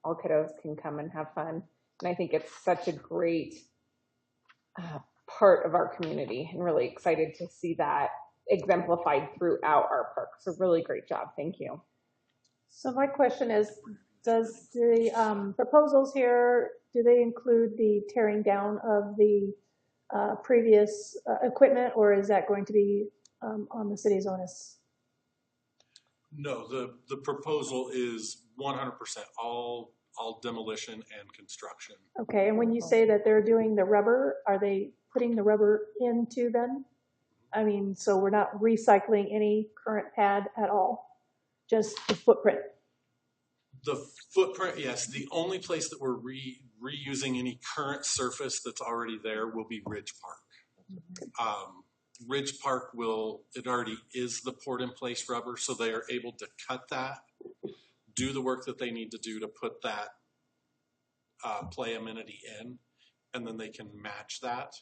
all kiddos can come and have fun. And I think it's such a great part of our community, and really excited to see that exemplified throughout our park. So really great job. Thank you. So my question is, does the proposals here, do they include the tearing down of the previous equipment, or is that going to be on the city's onus? No, the proposal is 100% all demolition and construction. Okay, and when you say that they're doing the rubber, are they putting the rubber into them? I mean, so we're not recycling any current pad at all, just the footprint. The footprint, yes. The only place that we're reusing any current surface that's already there will be Ridge Park. Ridge Park it already is the port in place rubber, so they are able to cut that, do the work that they need to do to put that play amenity in, and then they can match that.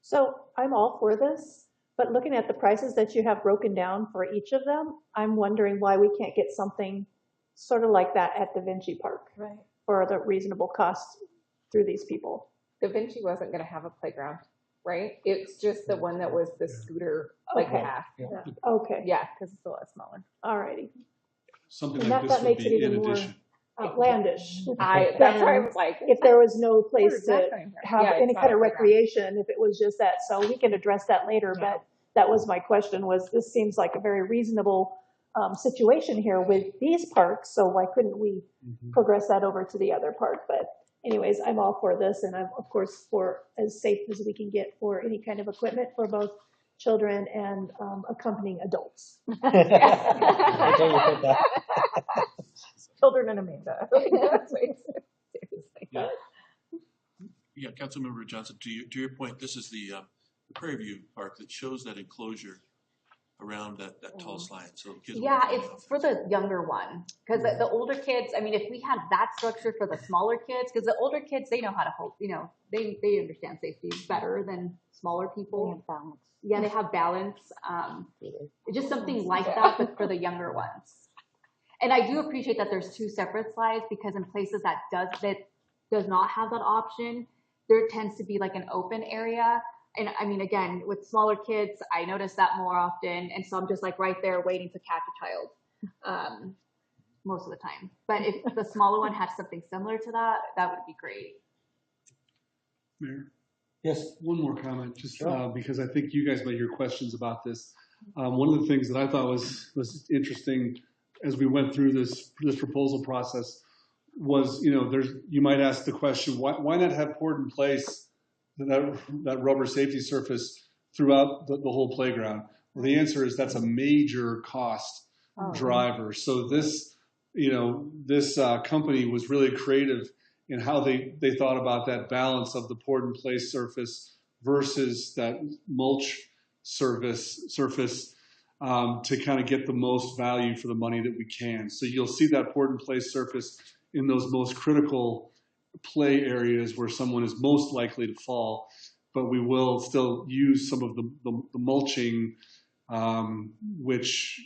So I'm all for this, but looking at the prices that you have broken down for each of them, I'm wondering why we can't get something sort of like that at Da Vinci Park, right, for the reasonable cost through these people. Da Vinci wasn't going to have a playground, right? It's just the one that was the scooter, like half. Yeah. Okay. Yeah, because it's a lot smaller. Alrighty. Something like this would be in addition. Outlandish. That's why I was like, if there was no place to have any kind of recreation, if it was just that, so we can address that later. Yeah. But that was my question: this seems like a very reasonable situation here with these parks. So why couldn't we progress that over to the other park? But anyways, I'm all for this, and I'm of course for as safe as we can get for any kind of equipment for both children and accompanying adults. Children and Amanda. Yeah, Councilmember Johnson, to your point, this is the Prairie View Park that shows that enclosure around that tall slide. So kids it's for the younger one, because the older kids, I mean, if we had that structure for the smaller kids, because the older kids, they know how to hold, they understand safety better than smaller people. They have balance. Yeah, they have balance. Just something like that, but for the younger ones. And I do appreciate that there's 2 separate slides, because in places that does not have that option, there tends to be like an open area. And I mean, again, with smaller kids, I notice that more often. And so I'm just like right there waiting to catch a child most of the time. But if the smaller one had something similar to that, that would be great. Mayor? Yes. One more comment, just because I think you guys might hear questions about this. One of the things that I thought was interesting as we went through this proposal process was, you might ask the question, why not have poured in place that rubber safety surface throughout the whole playground? Well, the answer is that's a major cost driver. So this company was really creative in how they thought about that balance of the poured in place surface versus that mulch surface to kind of get the most value for the money that we can. So you'll see that poured in place surface in those most critical play areas where someone is most likely to fall, but we will still use some of the mulching, which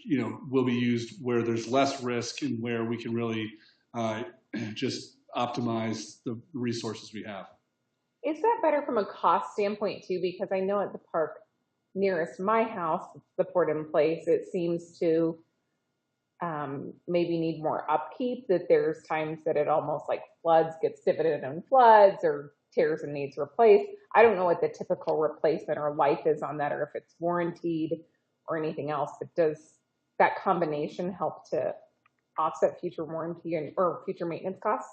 will be used where there's less risk and where we can really just optimize the resources we have. Is that better from a cost standpoint too? Because I know at the park nearest my house, the poured in place, it seems to maybe need more upkeep, that there's times that it almost like floods, gets divoted and floods, or tears and needs replaced. I don't know what the typical replacement or life is on that, or if it's warranted or anything else, but does that combination help to offset future warranty or future maintenance costs?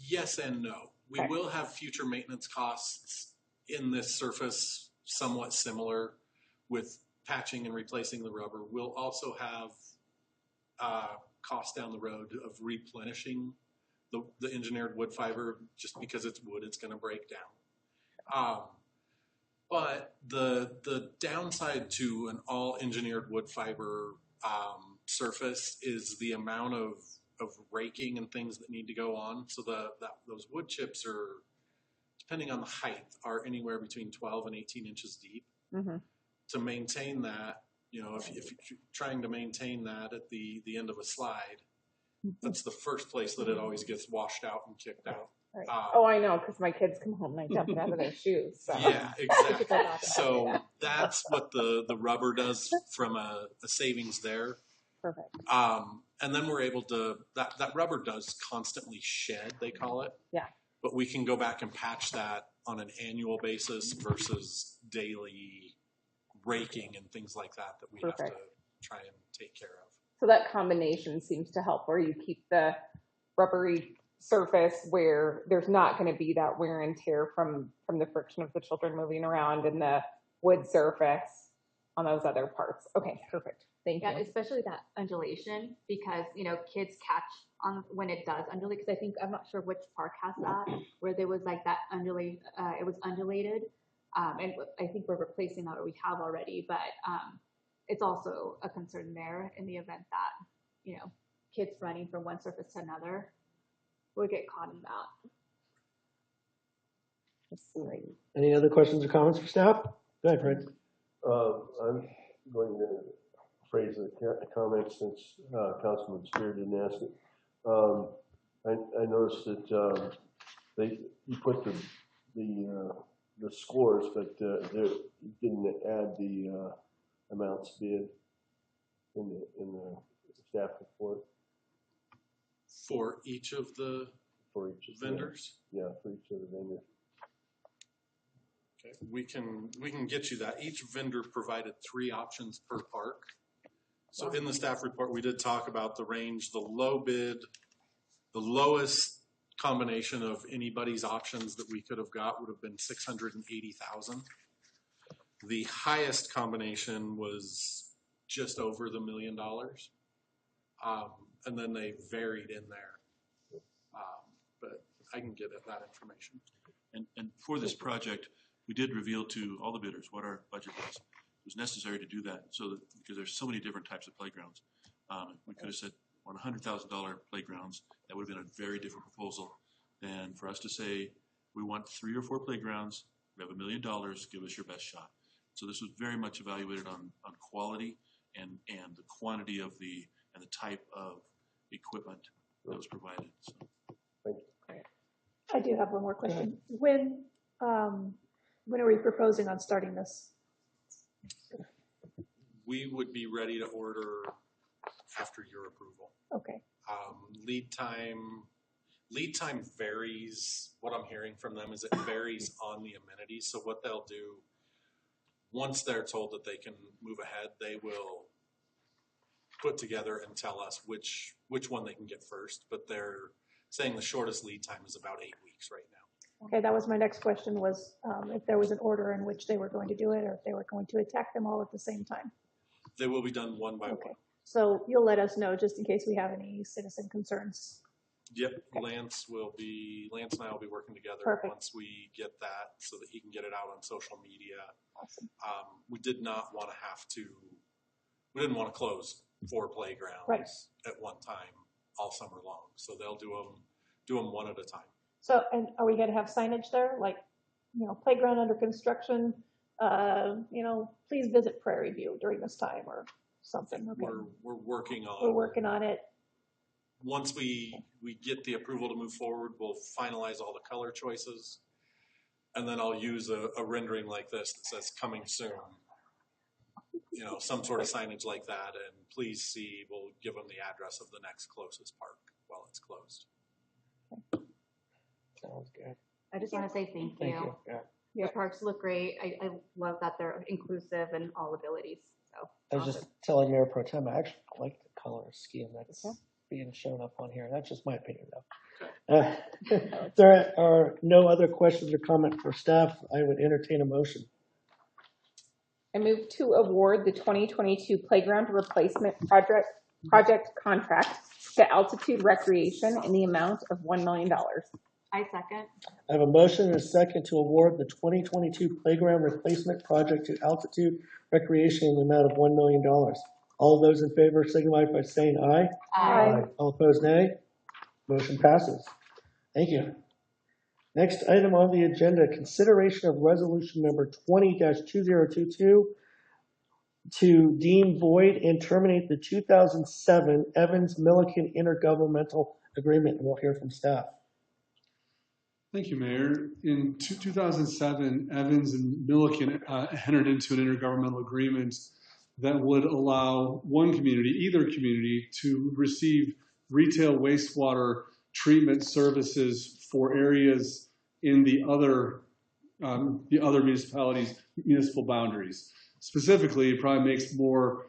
Yes and no. We will have future maintenance costs in this surface, somewhat similar with patching and replacing the rubber. We'll also have costs down the road of replenishing the engineered wood fiber. Just because it's wood, it's going to break down. But the downside to an all engineered wood fiber surface is the amount of raking and things that need to go on. So those wood chips are, depending on the height, are anywhere between 12 and 18 inches deep. Mm-hmm. To maintain that, if you're trying to maintain that at the end of a slide, that's the first place that it always gets washed out and kicked out. Right. I know, because my kids come home and I dump it out of their shoes. So. Yeah, exactly. So that's what the rubber does from a savings there. Perfect. And then we're able to, that rubber does constantly shed, they call it. Yeah. But we can go back and patch that on an annual basis versus daily raking and things like that we have to try and take care of. So that combination seems to help, where you keep the rubbery surface where there's not going to be that wear and tear from the friction of the children moving around, and the wood surface on those other parts. Okay, perfect. Thank you. Especially that undulation, because kids catch on when it does undulate. Because I'm not sure which park has that, where there was like that undulate. It was undulated, and I think we're replacing that, or we have already. But it's also a concern there in the event that kids running from one surface to another would get caught in that. Any other questions or comments for staff? Go ahead, Fred. I'm going to phrase a comment since Councilman Spear didn't ask it. I noticed that you put the scores, but you didn't add the amounts bid in the staff report. For each of the vendors? Yeah, for each of the vendors. Okay, we can get you that. Each vendor provided 3 options per park. So in the staff report, we did talk about the range. The low bid, the lowest combination of anybody's options that we could have got would have been $680,000. The highest combination was just over the $1 million. And then they varied in there. But I can get at that information. And for this project, we did reveal to all the bidders what our budget was. It was necessary to do that so that, because there's so many different types of playgrounds. We could have said on $100,000 playgrounds, that would have been a very different proposal than for us to say, we want 3 or 4 playgrounds, we have $1 million, give us your best shot. So this was very much evaluated on quality and the quantity of and the type of equipment that was provided. So. I do have one more question. When are we proposing on starting this? We would be ready to order after your approval. Okay. Lead time varies. What I'm hearing from them is it varies on the amenities. So what they'll do, once they're told that they can move ahead, they will put together and tell us which one they can get first. But they're saying the shortest lead time is about 8 weeks right now. Okay, that was my next question, was if there was an order in which they were going to do it, or if they were going to attack them all at the same time. They will be done one by one. So you'll let us know just in case we have any citizen concerns. Yep, okay. Lance and I will be working together. Perfect. Once we get that so that he can get it out on social media. Awesome. We did not want to we didn't want to close 4 playgrounds at one time all summer long. So they'll do them one at a time. So, and are we going to have signage there? Like, playground under construction, please visit Prairie View during this time or something. Okay. We're working on We're working on it. Once we get the approval to move forward, we'll finalize all the color choices. And then I'll use a rendering like this that says coming soon. Some sort of signage like that. And please see, we'll give them the address of the next closest park while it's closed. Sounds good. I just want to say thank you. Thank you. Yeah. Your parks look great. I love that they're inclusive in all abilities. So I was just telling Mayor Pro Tem, I actually like the color scheme that's being shown up on here. That's just my opinion, though. There are no other questions or comment for staff. I would entertain a motion. I move to award the 2022 playground replacement project contract to Altitude Recreation in the amount of $1 million. I second. I have a motion and a second to award the 2022 playground replacement project to Altitude Recreation in the amount of $1 million. All those in favor signify by saying aye. Aye. All opposed, nay. Motion passes. Thank you. Next item on the agenda, consideration of resolution number 20-2022 to deem void and terminate the 2007 Evans-Milliken Intergovernmental Agreement. And we'll hear from staff. Thank you, Mayor. In 2007, Evans and Milliken entered into an intergovernmental agreement that would allow either community, to receive retail wastewater treatment services for areas in the other municipalities' municipal boundaries. Specifically, it probably makes more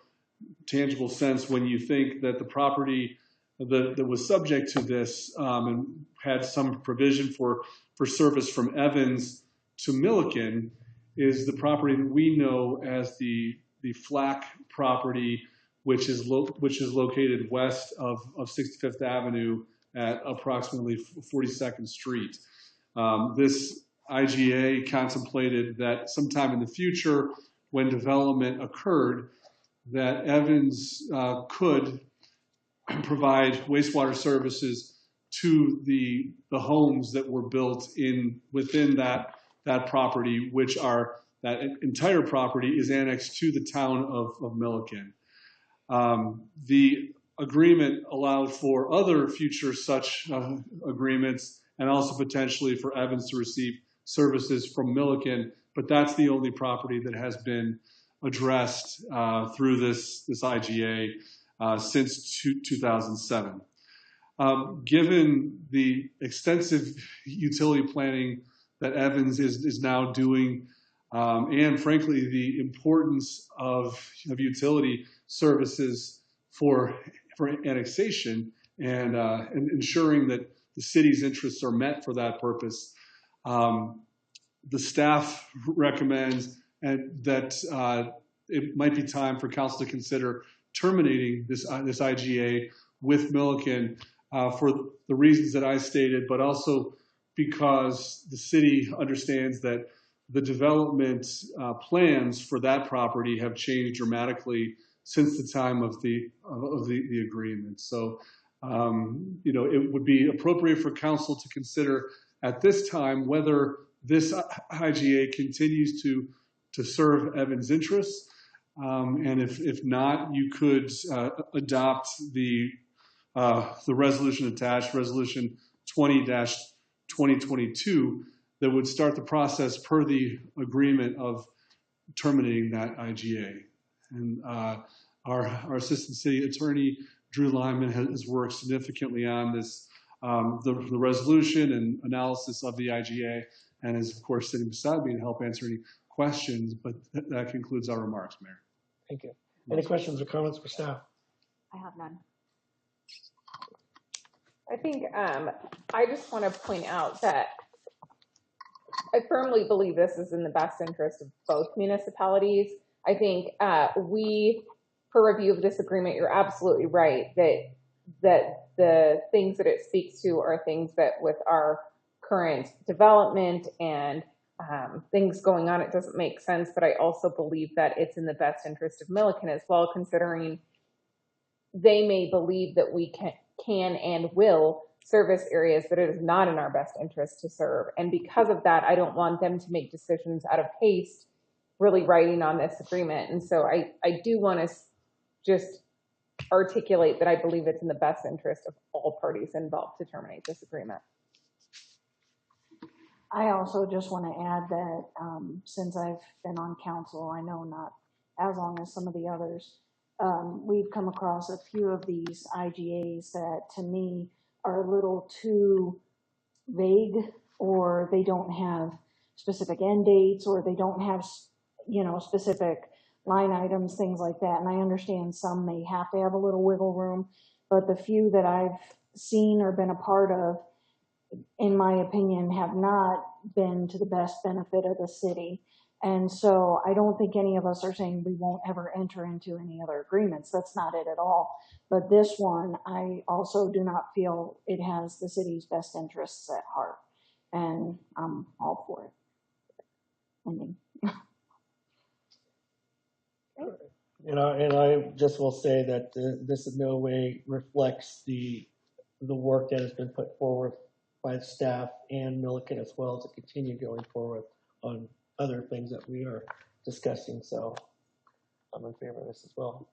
tangible sense when you think that the property that was subject to this and had some provision for service from Evans to Milliken is the property that we know as the Flack property, which is located west of 65th Avenue at approximately 42nd Street. This IGA contemplated that sometime in the future, when development occurred, that Evans could provide wastewater services to the homes that were built within that property, that entire property is annexed to the town of Milliken. The agreement allowed for other future such agreements and also potentially for Evans to receive services from Milliken, but that's the only property that has been addressed through this IGA since 2007. Given the extensive utility planning that Evans is now doing, and frankly, the importance of utility services for annexation and ensuring that the city's interests are met for that purpose, the staff recommends that it might be time for council to consider terminating this IGA with Milliken for the reasons that I stated, but also because the city understands that the development plans for that property have changed dramatically since the time of the agreement. So, it would be appropriate for council to consider at this time whether this IGA continues to serve Evans' interests, and if not, you could adopt the resolution attached, Resolution 20-2022, that would start the process per the agreement of terminating that IGA. And our assistant city attorney, Drew Lyman, has worked significantly on this, the resolution and analysis of the IGA, and is, of course, sitting beside me to help answer any questions. But that concludes our remarks, Mayor. Thank you. Any questions or comments for staff? I have none. I think I just want to point out that I firmly believe this is in the best interest of both municipalities. I think per review of this agreement, you're absolutely right that the things that it speaks to are things that with our current development and things going on, it doesn't make sense. But I also believe that it's in the best interest of Milliken as well, considering they may believe that we can and will service areas that it is not in our best interest to serve. And because of that, I don't want them to make decisions out of haste, really writing on this agreement. And so I do want to just articulate that I believe it's in the best interest of all parties involved to terminate this agreement. I also just want to add that since I've been on council, I know not as long as some of the others, we've come across a few of these IGAs that to me are a little too vague, or they don't have specific end dates, or they don't have, specific line items, things like that. And I understand some may have to have a little wiggle room, but the few that I've seen or been a part of, in my opinion, have not been to the best benefit of the city. And so I don't think any of us are saying we won't ever enter into any other agreements. That's not it at all. But this one, I also do not feel it has the city's best interests at heart. And I'm all for it. Ending. And I just will say that this in no way reflects the work that has been put forward by the staff and Milliken as well to continue going forward on other things that we are discussing. So I'm in favor of this as well.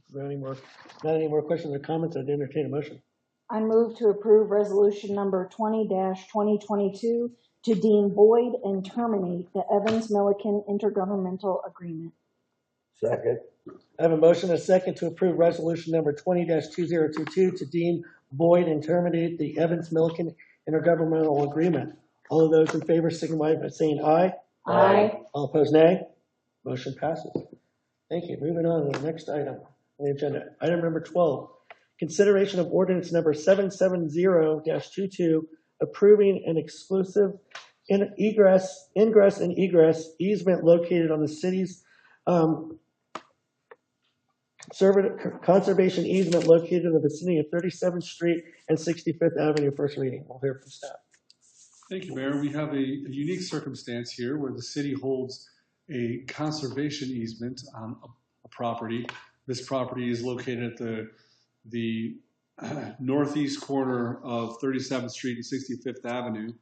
Is there not any more questions or comments? I'd entertain a motion. I move to approve resolution number 20-2022 to deem void and terminate the Evans-Milliken intergovernmental agreement. Second. I have a motion and a second to approve resolution number 20-2022 to deem void and terminate the Evans-Milliken intergovernmental agreement. All of those in favor signify by saying aye. Aye. All opposed, nay. Motion passes. Thank you. Moving on to the next item on the agenda. Item number 12, consideration of ordinance number 770-22, approving an exclusive ingress and egress easement located on the city's conservation easement located in the vicinity of 37th Street and 65th Avenue. First reading. We'll hear from staff. Thank you, Mayor. We have a unique circumstance here where the city holds a conservation easement on a property. This property is located at the northeast corner of 37th Street and 65th Avenue.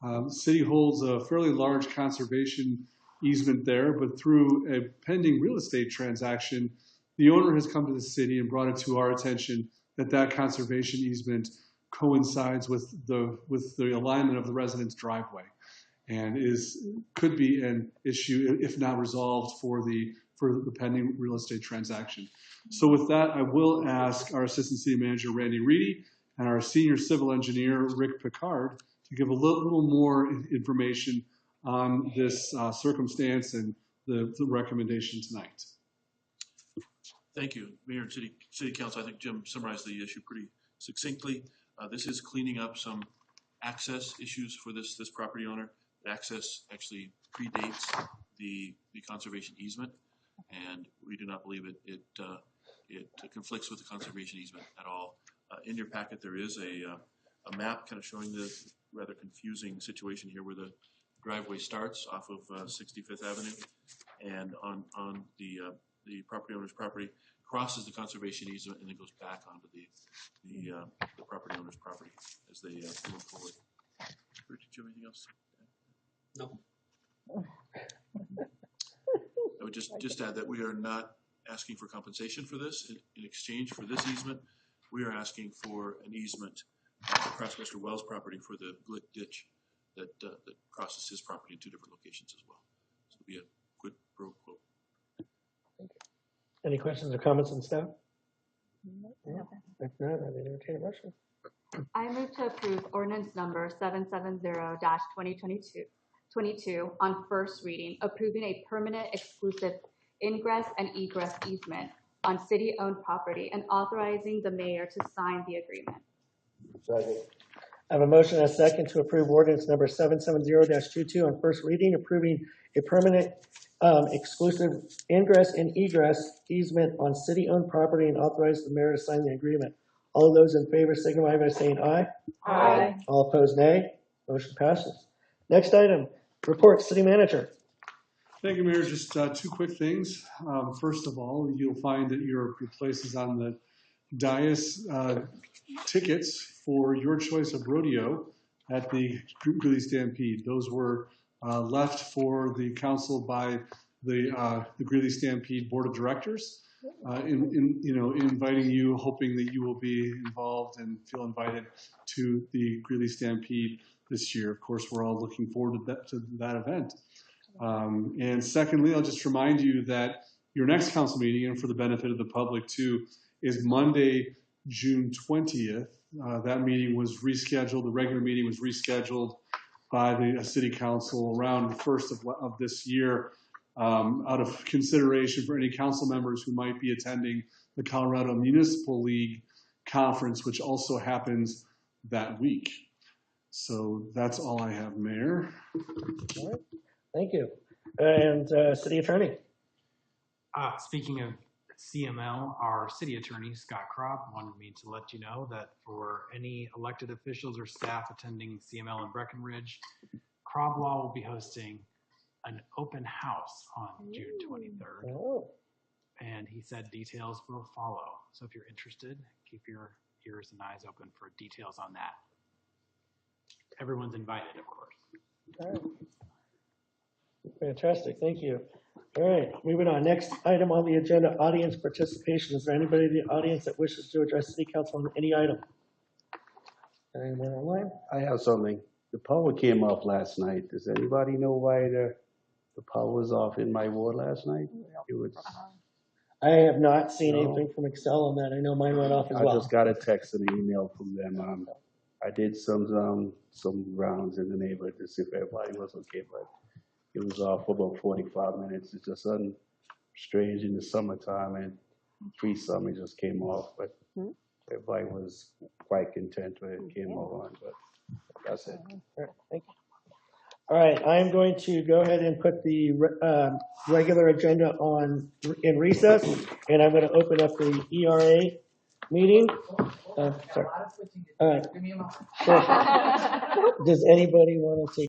The city holds a fairly large conservation easement there, but through a pending real estate transaction, the owner has come to the city and brought it to our attention that conservation easement coincides with the alignment of the resident's driveway, and could be an issue if not resolved for the pending real estate transaction. So with that, I will ask our Assistant City Manager Randy Reedy and our Senior Civil Engineer Rick Picard to give a little more information on this circumstance and the recommendation tonight. Thank you, Mayor and City Council. I think Jim summarized the issue pretty succinctly. This is cleaning up some access issues for this property owner. The access actually predates the conservation easement, and we do not believe it conflicts with the conservation easement at all. In your packet, there is a map kind of showing the rather confusing situation here where the driveway starts off of 65th Avenue and on the property owner's property, crosses the conservation easement, and then goes back onto the property owner's property as they move forward. Did you have anything else? No. I would just add that we are not asking for compensation for this. In exchange for this easement, we are asking for an easement across Mr. Wells' property for the Glick ditch that crosses his property in two different locations as well. So it'll be a quid pro quo. Any questions or comments on staff? Yeah. If not, I'd entertain a motion. I move to approve ordinance number 770-2022 on first reading, approving a permanent exclusive ingress and egress easement on city-owned property and authorizing the mayor to sign the agreement. Second. I have a motion and a second to approve ordinance number 770-22 on first reading, approving a permanent exclusive ingress and egress easement on city-owned property and authorize the mayor to sign the agreement. All of those in favor signify by saying aye. Aye. All opposed, nay. Motion passes. Next item, report, city manager. Thank you, Mayor. Just two quick things. First of all, you'll find that your places on the dais tickets for your choice of rodeo at the Greeley Stampede. Those were left for the council by the Greeley Stampede Board of Directors. Inviting you, hoping that you will be involved and feel invited to the Greeley Stampede this year. Of course, we're all looking forward to that event. And secondly, I'll just remind you that your next council meeting, and for the benefit of the public too, is Monday, June 20th. That meeting was rescheduled. The regular meeting was rescheduled by the city council around the 1st of this year. Out of consideration for any council members who might be attending the Colorado Municipal League Conference, which also happens that week. So that's all I have, Mayor. All right. Thank you. And city attorney. Speaking of CML, our city attorney, Scott Kropp, wanted me to let you know that for any elected officials or staff attending CML in Breckenridge, Kropp Law will be hosting an open house on June 23rd. Oh. And he said details will follow. So if you're interested, keep your ears and eyes open for details on that. Everyone's invited, of course. All right. Fantastic. Thank you. All right. Moving on. Next item on the agenda, audience participation. Is there anybody in the audience that wishes to address city council on any item? Anyone online? I have something. The power came off last night. Does anybody know why the power was off in my ward last night? It was. I have not seen anything from Excel on that. I know mine went off as well. I just got a text and an email from them. I did some rounds in the neighborhood to see if everybody was okay, but it was off for about 45 minutes. It's just something strange in the summertime, and pre-summer just came off, but everybody was quite content when it came on, but that's it. All right, thank you. All right, I'm going to go ahead and put the regular agenda in recess, and I'm going to open up the ERA meeting. Sorry. All right. Sure. Does anybody want to take